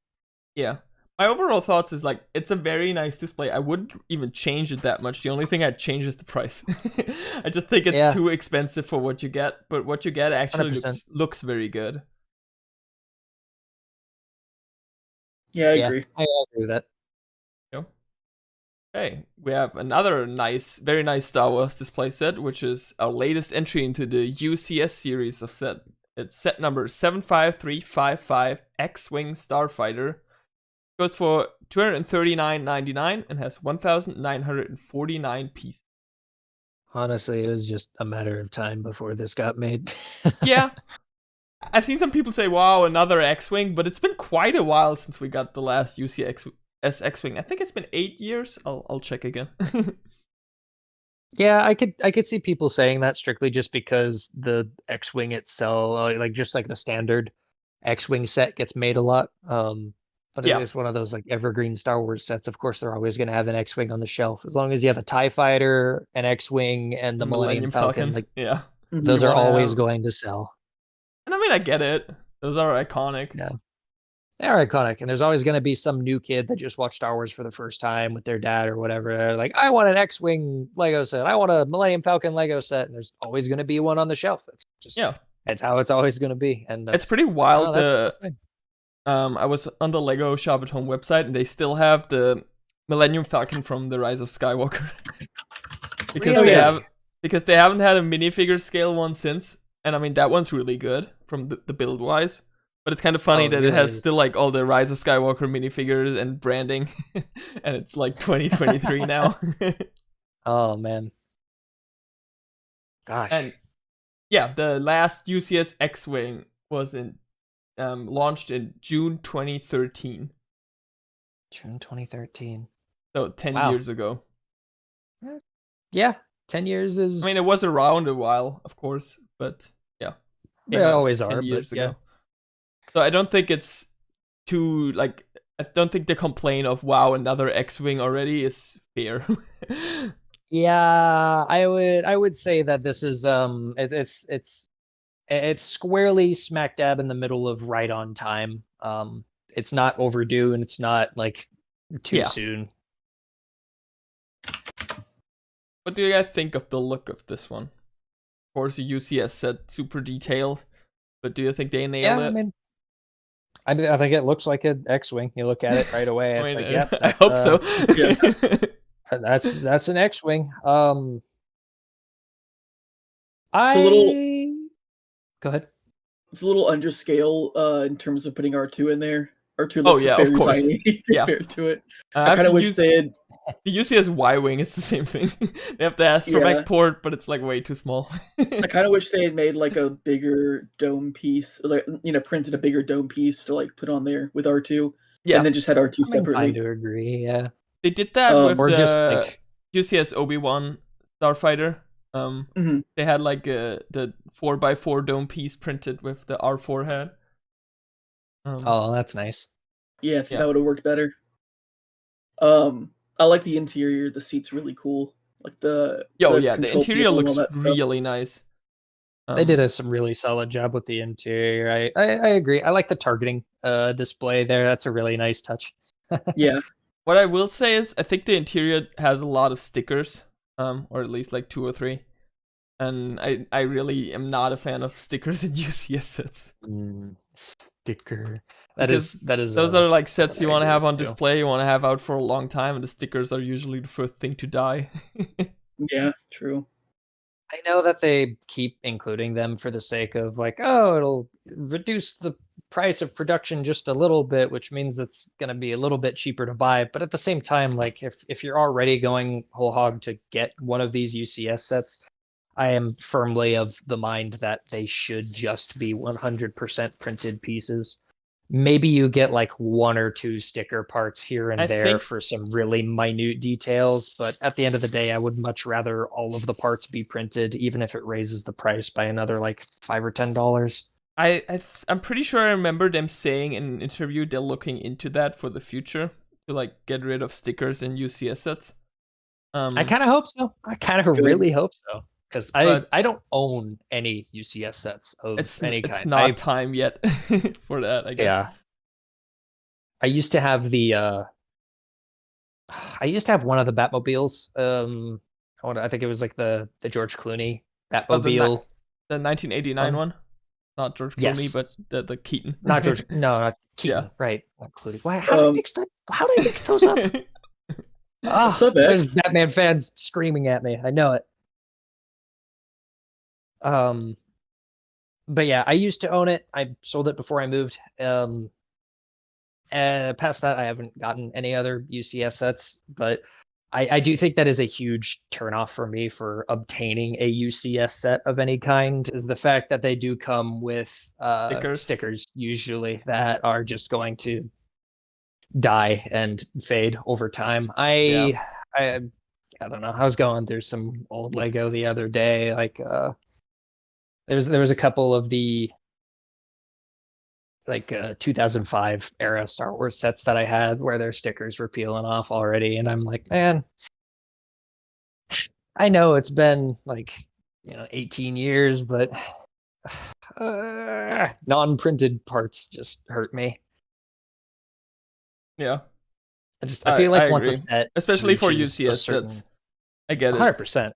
Yeah. My overall thoughts is like, it's a very nice display. I wouldn't even change it that much. The only thing I'd change is the price. I just think it's too expensive for what you get, but what you get actually looks very good. Yeah, I agree. I agree with that. Okay, we have another very nice Star Wars display set, which is our latest entry into the UCS series of set. It's set number 75355 X-Wing Starfighter. Goes for $239.99 and has 1,949 pieces. Honestly, it was just a matter of time before this got made. Yeah. I've seen some people say, "Wow, another X-Wing," but it's been quite a while since we got the last UCS X-Wing. I think it's been 8 years. I'll check again. Yeah, I could see people saying that strictly just because the X-Wing itself, like just like the standard X-Wing set gets made a lot. But Yeah. it's one of those like evergreen Star Wars sets. Of course, they're always going to have an X-Wing on the shelf as long as you have a TIE Fighter, an X-Wing, and the Millennium Falcon. Like Yeah. those You are wanna always have- going to sell. And I mean, I get it. Those are iconic. Yeah. They're iconic, and there's always going to be some new kid that just watched Star Wars for the first time with their dad or whatever. They're like, I want an X-Wing Lego set. I want a Millennium Falcon Lego set. And there's always going to be one on the shelf. That's just Yeah. It's how it's always going to be, and It's pretty wild. that's fine. I was on the Lego Shop at Home website, and they still have the Millennium Falcon from the Rise of Skywalker because Really? they haven't had a minifigure scale one since, and I mean that one's really good from the build wise. But it's kind of funny Oh, that it has really? still like all the Rise of Skywalker minifigures and branding, and it's like 2023 now. Oh man, gosh. And yeah, the last UCS X-Wing was launched in June 2013, June 2013. so 10 Wow. years ago. Yeah, 10 years is. I mean, it was around a while, of course, but yeah, they came out always 10 are, years but yeah. ago. So I don't think it's too like. I don't think the complaint of "Wow, another X-Wing already" is fair. Yeah, I would say that this is it's squarely smack dab in the middle of right on time. It's not overdue and it's not like too Yeah. soon. What do you guys think of the look of this one? Of course, the UCS set super detailed, but do you think they nailed Yeah, it? I think it looks like an X-Wing. You look at it right away. I mean, like, yep, I hope so. yeah. that's an X-Wing. It's a little- Go ahead. It's a little under scale in terms of putting R2 in there. R2 Oh, looks yeah, of very course. tiny Yeah. compared to it. I I have kind of to wish use they had. the UCS Y-wing. It's the same thing. They have the astromech Yeah. port, but it's like way too small. I kind of wish they had made like a bigger dome piece, like printed a bigger dome piece to like put on there with R2, Yeah, and then just had R2 I'm inclined separately. to agree. Yeah, they did that with or the just like UCS Obi-Wan Starfighter. Mhm. They had like the 4x4 dome piece printed with the R4 head. oh, that's nice. Yeah, I think Yeah. that would have worked better. I like the interior. The seat's really cool. Like the the control interior panel and all looks that stuff. really nice. They did some really solid job with the interior. I agree. I like the targeting display there. That's a really nice touch. Yeah, What I will say is, I think the interior has a lot of stickers, or at least like 2 or 3. And I really am not a fan of stickers in UCS sets. Sticker. Because That is. Those are like sets something you I want to agree have with on you. display, you want to have out for a long time, and the stickers are usually the first thing to die. yeah, true. I know that they keep including them for the sake of like, oh, it'll reduce the price of production just a little bit, which means it's going to be a little bit cheaper to buy. But at the same time, like if you're already going whole hog to get one of these UCS sets, I am firmly of the mind that they should just be 100% printed pieces. Maybe you get like 1 or 2 sticker parts here and I there think- for some really minute details, but at the end of the day, I would much rather all of the parts be printed, even if it raises the price by another like $5 or $10. I'm pretty sure I remember them saying in an interview they're looking into that for the future to like get rid of stickers in UCS sets. I kind of hope so. I kind of Good. really hope so. Because But- I don't own any UCS sets of any it's kind. not time yet for that, I guess. Yeah. I used to have one of the Batmobiles. I think it was like the George Clooney Batmobile. The 1989 one, not George Clooney, Yes. but the Keaton. Not George. No, not Keaton. Yeah. Right. Not Clooney. Why? How did I mix that? How did I mix those up? Ah, What's up, there's X? Batman fans screaming at me. I know it. But yeah, I used to own it. I sold it before I moved. Past that, I haven't gotten any other UCS sets, but I do think that is a huge turnoff for me for obtaining a UCS set of any kind, is the fact that they do come with stickers usually that are just going to die and fade over time. I don't know. I was going through some old Lego the other day. Like there was a couple of the 2005 era Star Wars sets that I had where their stickers were peeling off already, and I'm like, man, I know it's been 18 years, but non-printed parts just hurt me. Yeah. I feel like once agree. a set, especially for reaches a UCS certain, sets, I get it. 100%.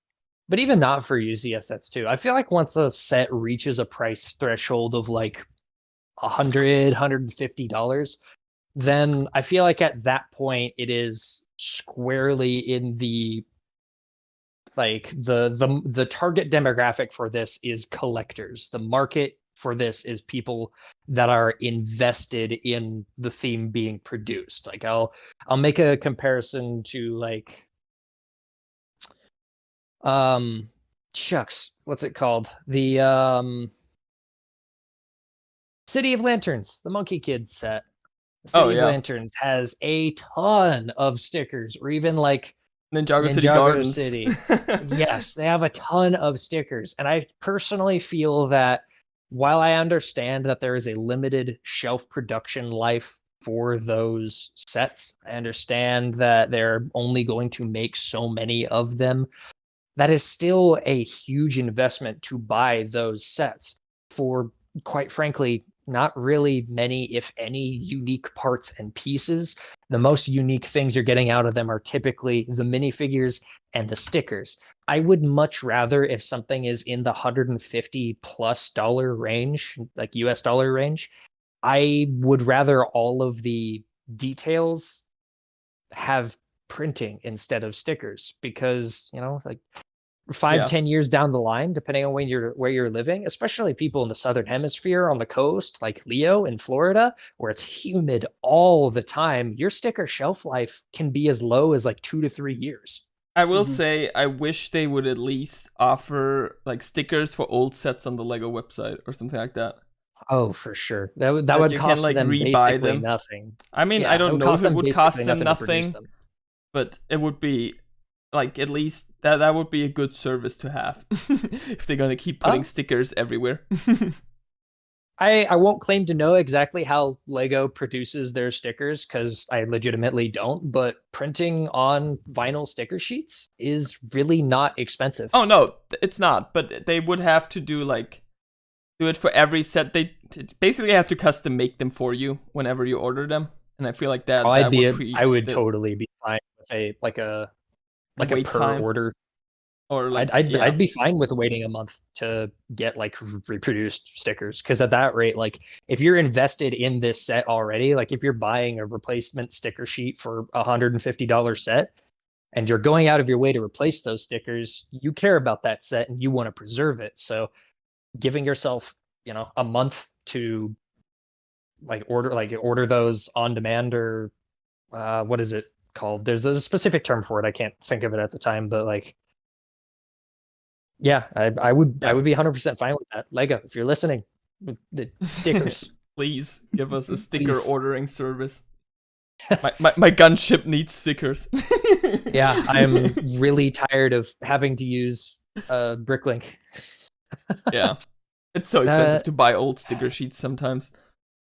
But even not for UCS sets too. I feel like once a set reaches a price threshold of like $150, then I feel like at that point it is squarely in the the target demographic for this is collectors. The market for this is people that are invested in the theme being produced. Like I'll make a comparison to shucks, what's it called? The City of Lanterns, the Monkey Kids set. City of Lanterns has a ton of stickers, or even Ninjago City Gardens. City. Yes, they have a ton of stickers. And I personally feel that while I understand that there is a limited shelf production life for those sets, I understand that they're only going to make so many of them. That is still a huge investment to buy those sets for, quite frankly, not really many, if any, unique parts and pieces. The most unique things you're getting out of them are typically the minifigures and the stickers. I would much rather, if something is in the $150+ range, like US dollar range, I would rather all of the details have printing instead of stickers, because 5-10 years down the line, depending on where you're living, especially people in the southern hemisphere on the coast, like Leo in Florida, where it's humid all the time, your sticker shelf life can be as low as 2 to 3 years. I will say, I wish they would at least offer stickers for old sets on the Lego website or something like that. Oh, for sure. That would cost them basically nothing. I mean, I don't know if it would cost them nothing, but it would be at least that would be a good service to have if they're gonna keep putting stickers everywhere. I won't claim to know exactly how Lego produces their stickers, because I legitimately don't, but printing on vinyl sticker sheets is really not expensive. Oh no, it's not, but they would have to do it for every set. They basically have to custom make them for you whenever you order them, and I feel like that. I would totally be fine with a per time. order, or I'd be fine with waiting a month to get reproduced stickers, because at that rate, if you're invested in this set already, if you're buying a replacement sticker sheet for $150 set and you're going out of your way to replace those stickers, you care about that set and you want to preserve it. So giving yourself a month to order those on demand, or what is it called? There's a specific term for it. I can't think of it at the time, but I would be 100% fine with that. Lego, if you're listening, the stickers. Please give us a sticker ordering service. My gunship needs stickers. Yeah, I'm really tired of having to use BrickLink. Yeah, it's so expensive to buy old sticker sheets sometimes,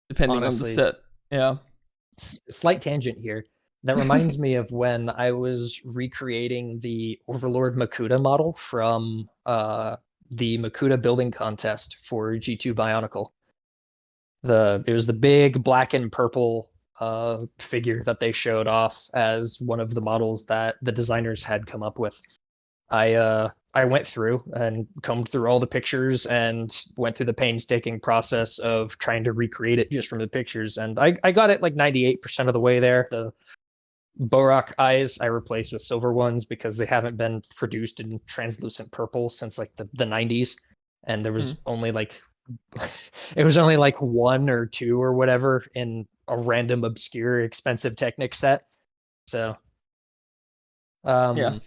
depending on the set. Yeah. Slight tangent here. That reminds me of when I was recreating the Overlord Makuta model from the Makuta building contest for G2 Bionicle. It was the big black and purple figure that they showed off as one of the models that the designers had come up with. I went through and combed through all the pictures and went through the painstaking process of trying to recreate it just from the pictures, and I got it 98% of the way there. The Borak eyes I replaced with silver ones because they haven't been produced in translucent purple since the 90s, and there was only it was only 1 or 2 or whatever in a random obscure expensive Technic set. So Yeah.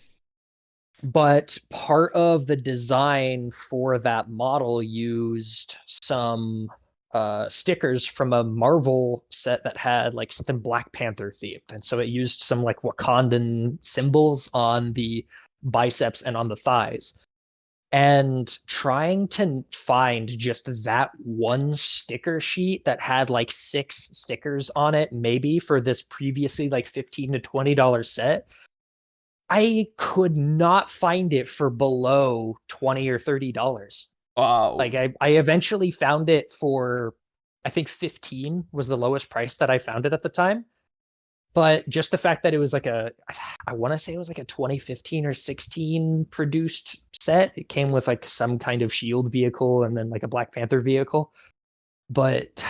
But part of the design for that model used some stickers from a Marvel set that had like something Black Panther themed. And so it used some like Wakandan symbols on the biceps and on the thighs. And trying to find just that one sticker sheet that had like 6 stickers on it, maybe for this previously like $15 to $20 set, I could not find it for below $20 or $30. Wow. Like I eventually found it for, I think 15 was the lowest price that I found it at the time. But just the fact that it was like I want to say it was like a 2015 or 16 produced set. It came with like some kind of shield vehicle and then like a Black Panther vehicle. But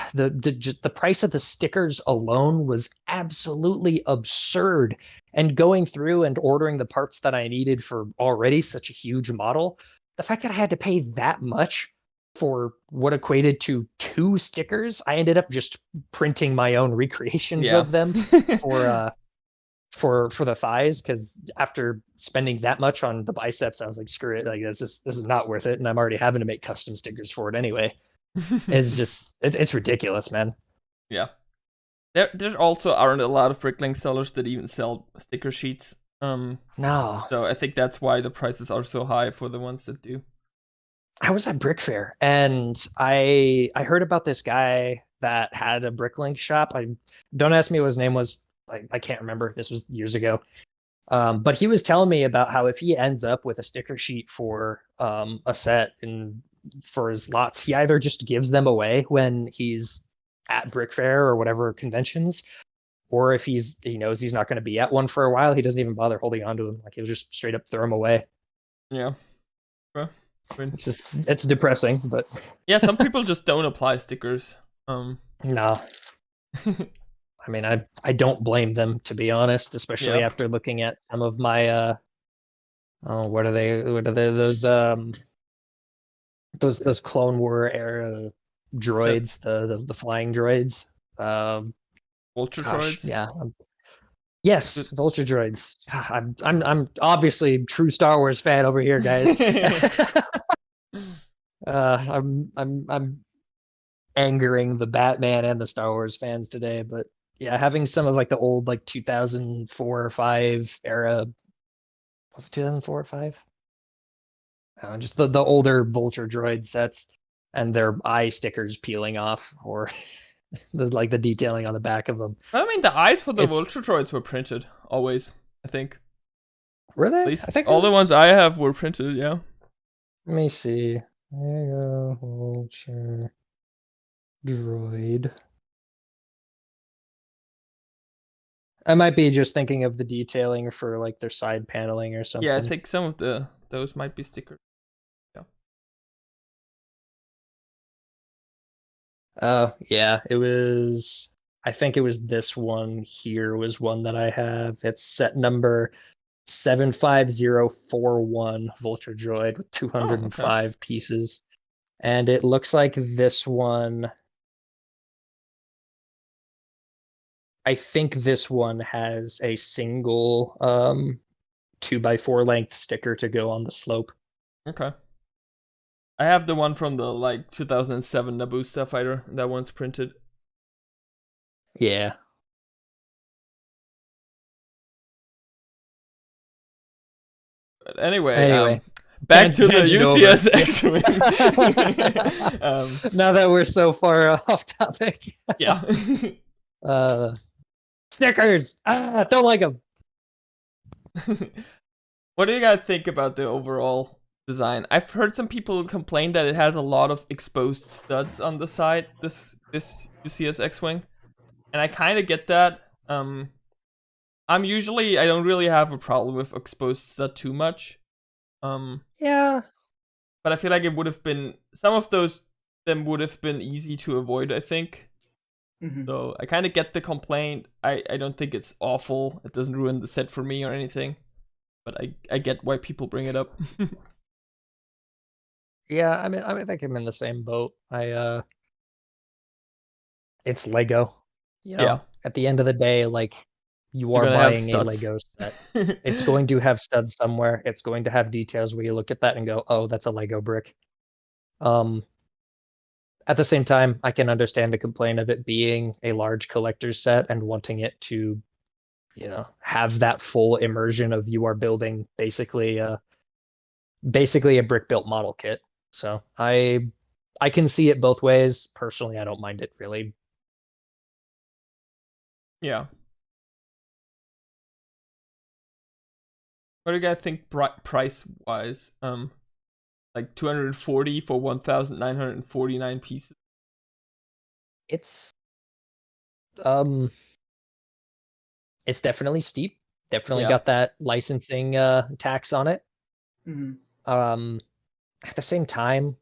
just the price of the stickers alone was absolutely absurd. And going through and ordering the parts that I needed for already such a huge model, the fact that I had to pay that much for what equated to 2 stickers, I ended up just printing my own recreations of them for the thighs, because after spending that much on the biceps, I was like, screw it, like this is not worth it, and I'm already having to make custom stickers for it anyway. It's just it's ridiculous, man. Yeah. There also aren't a lot of Bricklink sellers that even sell sticker sheets. No. So I think that's why the prices are so high for the ones that do. I was at Brick Fair and I heard about this guy that had a Bricklink shop. I don't ask me what his name was. I can't remember. This was years ago. But he was telling me about how if he ends up with a sticker sheet for a set and for his lots, he either just gives them away when he's at Brick Fair or whatever conventions, or if he knows he's not going to be at one for a while, he doesn't even bother holding on to them. Like he'll just straight up throw them away. Yeah. Well, it's depressing, but yeah, some people just don't apply stickers. No. I mean, I don't blame them, to be honest, especially after looking at some of my what are those Clone War era droids, the flying droids. Vulture droids? Yeah. Yes, vulture droids. I'm obviously a true Star Wars fan over here, guys. I'm angering the Batman and the Star Wars fans today, but yeah, having some of like the old like 2004 or 5 era, was it 2004 or 5? Just the older vulture droid sets and their eye stickers peeling off, or the detailing on the back of them. I mean, the eyes for the vulture droids were printed always, I think. Were they? At least I think all the ones I have were printed, yeah. Let me see. There you go, vulture droid. I might be just thinking of the detailing for like their side paneling or something. Yeah, I think some of those might be stickers. Yeah. Yeah, it was. I think it was this one here was one that I have. It's set number 75041 Vulture Droid with 205 pieces. And it looks like this one, I think this one has a single 2x4 length sticker to go on the slope. Okay. I have the one from the like 2007 Naboo Starfighter. That one's printed. Yeah. But anyway, back to the UCS X-Wing. Now that we're so far off topic. Yeah. Stickers! Don't like them. What do you guys think about the overall design? I've heard some people complain that it has a lot of exposed studs on the side, this UCS X-Wing. And I kind of get that. I don't really have a problem with exposed stud too much. Yeah. But I feel like it would have been, some of them would have been easy to avoid, I think. Mm-hmm. So I kind of get the complaint. I don't think it's awful. It doesn't ruin the set for me or anything. But I get why people bring it up. Yeah, I mean, I think I'm in the same boat. It's Lego. You know, Yeah. At the end of the day, like, you You're are gonna have buying a studs. Lego set. It's going to have studs somewhere. It's going to have details where you look at that and go, "Oh, that's a Lego brick." At the same time, I can understand the complaint of it being a large collector's set and wanting it to, have that full immersion of you are building basically a brick built model kit. So I can see it both ways. Personally, I don't mind it really. Yeah. What do you guys think price wise? Like 240 for 1,949 pieces. It's it's definitely steep. Definitely got that licensing tax on it. Mm-hmm. At the same time,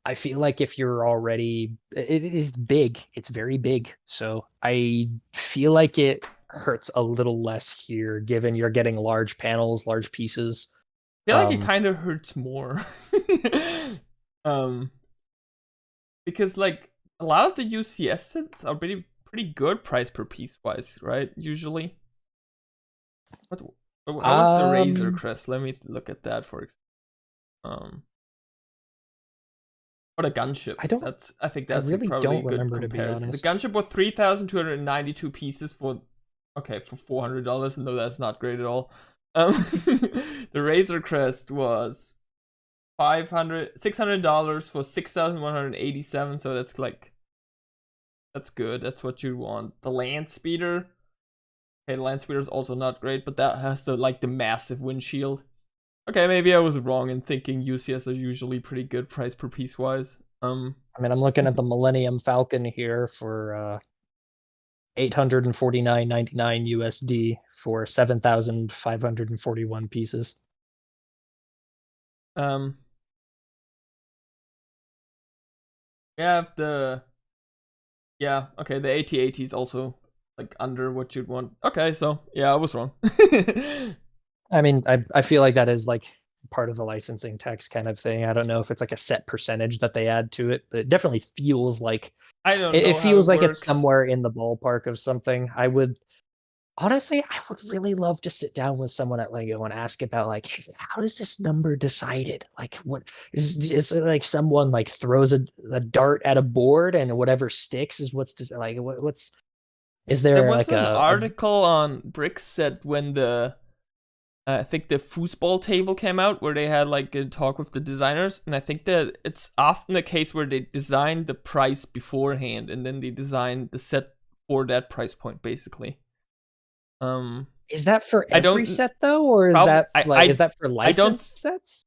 I feel like if you're already, it is big. It's very big. So I feel like it hurts a little less here, given you're getting large panels, large pieces. I feel like it kind of hurts more. Because like a lot of the UCS sets are pretty good price per piece wise, right? Usually. How was the Razor Crest? Let me look at that for example. What a gunship. I think that's really probably don't a good remember, comparison. to be The gunship was 3,292 pieces for $400. No, that's not great at all. The Razor Crest was $600 for 6,187. So that's good. That's what you want. The Land Speeder. Okay, the Land Speeder is also not great, but that has the massive windshield. Okay, maybe I was wrong in thinking UCS are usually pretty good price per piece wise. I mean, I'm looking at the Millennium Falcon here for $849.99 USD for 7,541 pieces. The AT-AT is also like under what you'd want. Okay, so yeah, I was wrong. I mean, I feel like that is like part of the licensing tax kind of thing. I don't know if it's like a set percentage that they add to it, but it definitely feels like it feels like it's somewhere in the ballpark of something. I would really love to sit down with someone at Lego and ask about like, hey, how is this number decided? Like, what is it like? Someone like throws a dart at a board and whatever sticks is what's is there? There was like an article on BrickFeed when I think the foosball table came out where they had like a talk with the designers, and I think that it's often the case where they design the price beforehand and then they design the set for that price point, basically. Is that for every set though, or is that is that for licensed sets?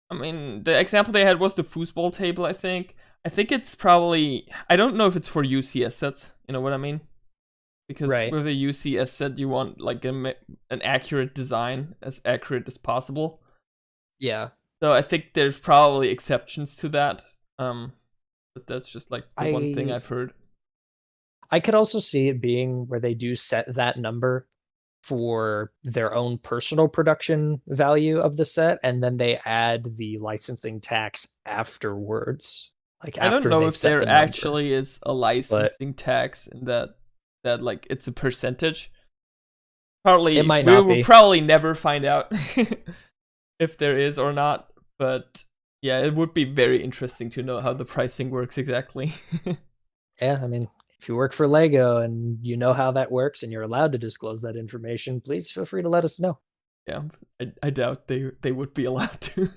I mean, the example they had was the foosball table. I think it's probably. I don't know if it's for UCS sets. You know what I mean? Because with a UCS set, you want like an accurate design, as accurate as possible. Yeah. So I think there's probably exceptions to that. But that's just like the one thing I've heard. I could also see it being where they do set that number for their own personal production value of the set, and then they add the licensing tax afterwards. Like after I don't know if there actually is a licensing tax in that like it's a percentage. Probably it might not we will probably never find out if there is or not, but yeah, it would be very interesting to know how the pricing works exactly. Yeah, I mean, if you work for Lego and you know how that works and you're allowed to disclose that information, please feel free to let us know. Yeah, I doubt they would be allowed to.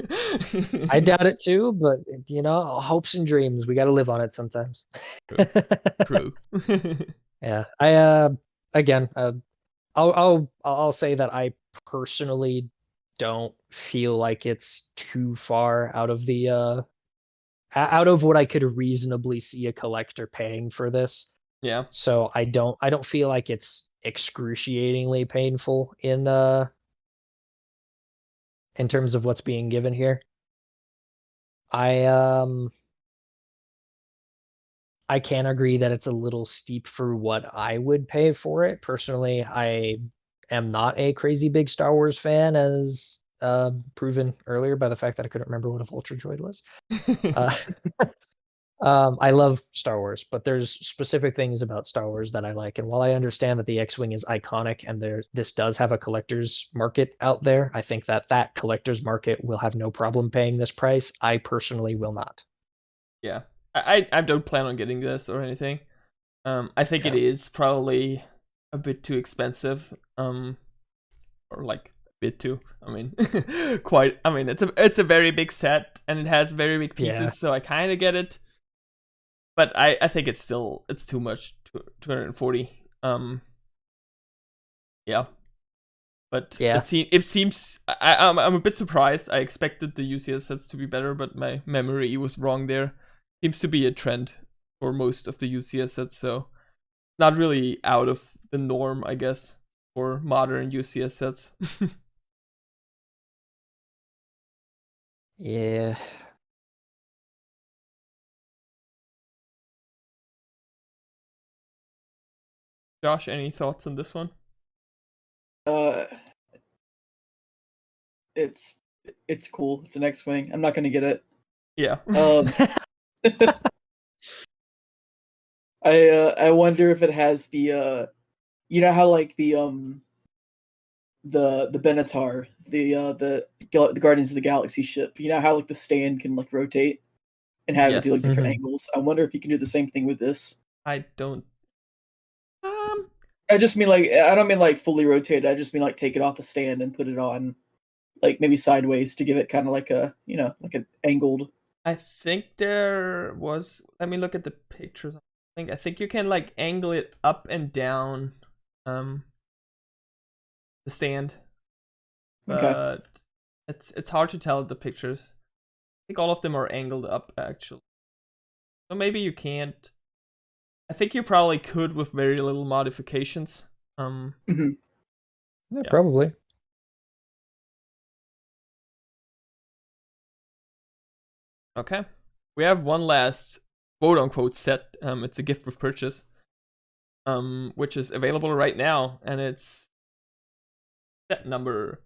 I doubt it too, but hopes and dreams, we got to live on it sometimes. True. Yeah, I'll say that I personally don't feel like it's too far out of what I could reasonably see a collector paying for this. Yeah. So I don't feel like it's excruciatingly painful in terms of what's being given here. I can agree that it's a little steep for what I would pay for it. Personally, I am not a crazy big Star Wars fan, as proven earlier by the fact that I couldn't remember what a Vulture Droid was. I love Star Wars, but there's specific things about Star Wars that I like. And while I understand that the X-Wing is iconic and this does have a collector's market out there, I think that collector's market will have no problem paying this price. I personally will not. Yeah, I don't plan on getting this or anything. I think it Yeah. is probably a bit too expensive. Or like a bit too. I mean, quite. I mean, it's a very big set and it has very big pieces, Yeah. so I kind of get it. But I think it's too much. 240. Yeah. But Yeah. it seems I'm a bit surprised. I expected the UCS sets to be better, but my memory was wrong there. Seems to be a trend for most of the UCS sets, so not really out of the norm, I guess, for modern UCS sets. Yeah. Josh, any thoughts on this one? Uh, it's cool. It's an X-Wing. I'm not gonna get it. Yeah. I wonder if it has the you know how like the Benatar, the Guardians of the Galaxy ship. You know how like the stand can like rotate and have it do like Yes. different Mhm. angles. I wonder if you can do the same thing with this. I don't. I just mean like I don't mean like fully rotate. I just mean like take it off the stand and put it on like maybe sideways to give it kind of like a like an angled. I think there was. Let me look at the pictures. I think you can like angle it up and down, the stand, Okay. but it's hard to tell the pictures. I think all of them are angled up actually. So maybe you can't. I think you probably could with very little modifications. hmm Yeah, Yeah. probably. Okay. We have one last quote unquote set. It's a gift with purchase. Which is available right now, and it's set number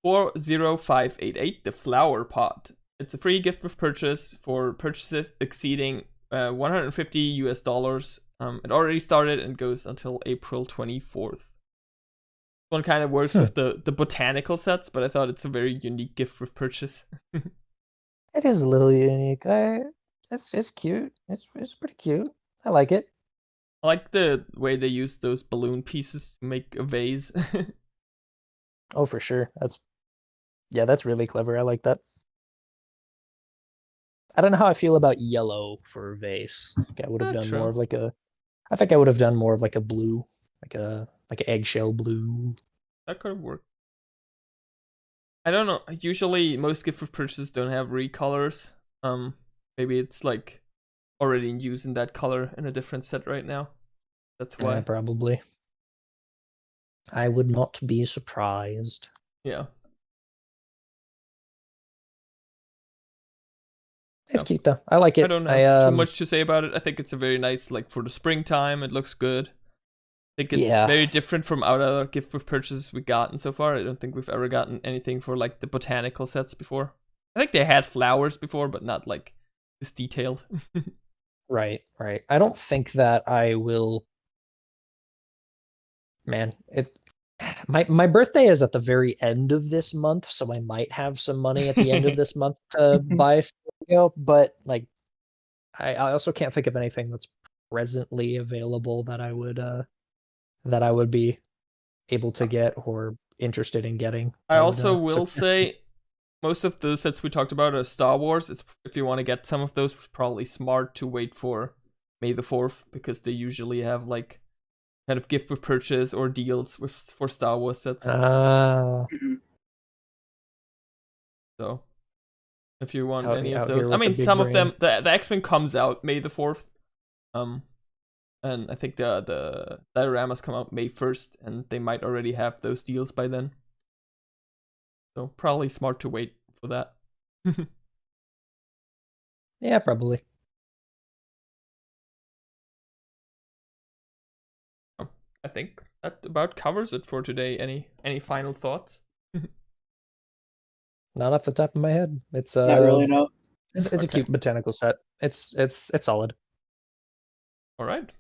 40588, the flower pot. It's a free gift with purchase for purchases exceeding $150. It already started and goes until April 24th. One kind of works with the botanical sets, but I thought it's a very unique gift with purchase. It is a little unique. It's cute. It's pretty cute. I like it. I like the way they use those balloon pieces to make a vase. Oh, for sure. That's really clever. I like that. I don't know how I feel about yellow for vase. I think I would have done more True. of like a. I think I would have done more of like a blue, like an eggshell blue. That could have worked. I don't know. Usually, most gift with purchases don't have recolors. Maybe it's like already in use in that color in a different set right now. That's why. Probably. I would not be surprised. Yeah. It's Yeah. cute though. I like it. I don't have too much to say about it. I think it's a very nice, like for the springtime. It looks good. I think it's Yeah. very different from our other gift with purchases we gotten so far. I don't think we've ever gotten anything for like the botanical sets before. I think they had flowers before, but not like this detailed. Right. I don't think that I will. Man, my birthday is at the very end of this month, so I might have some money at the end of this month to buy Scorpio, but like I also can't think of anything that's presently available that I would be able to get or interested in getting. I That would, also will surprise me. say most of the sets we talked about are Star Wars. If you want to get some of those, it's probably smart to wait for May the 4th because they usually have like kind of gift with purchase or deals for Star Wars sets. So if you want any of out those, here I with the mean, big some of them, brain. the X-Wing comes out May the 4th. And I think the dioramas come out May 1st, and they might already have those deals by then. So probably smart to wait for that. Yeah, probably. I think that about covers it for today. Any final thoughts? Not off the top of my head. It's Not really, no. it's a Okay. cute botanical set. it's solid. All right.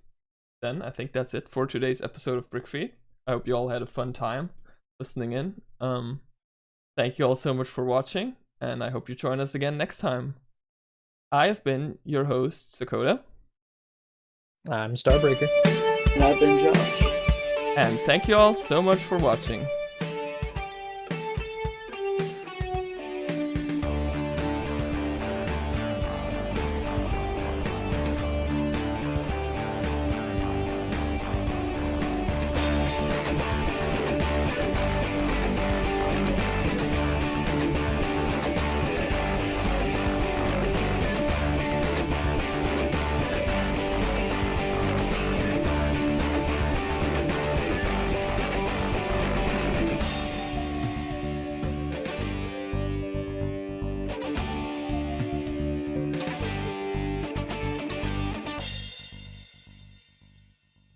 Then I think that's it for today's episode of BrickFeed. I hope you all had a fun time listening in. Thank you all so much for watching, and I hope you join us again next time. I have been your host, Sakota. I'm Starbreaker. And I've been Josh. And thank you all so much for watching.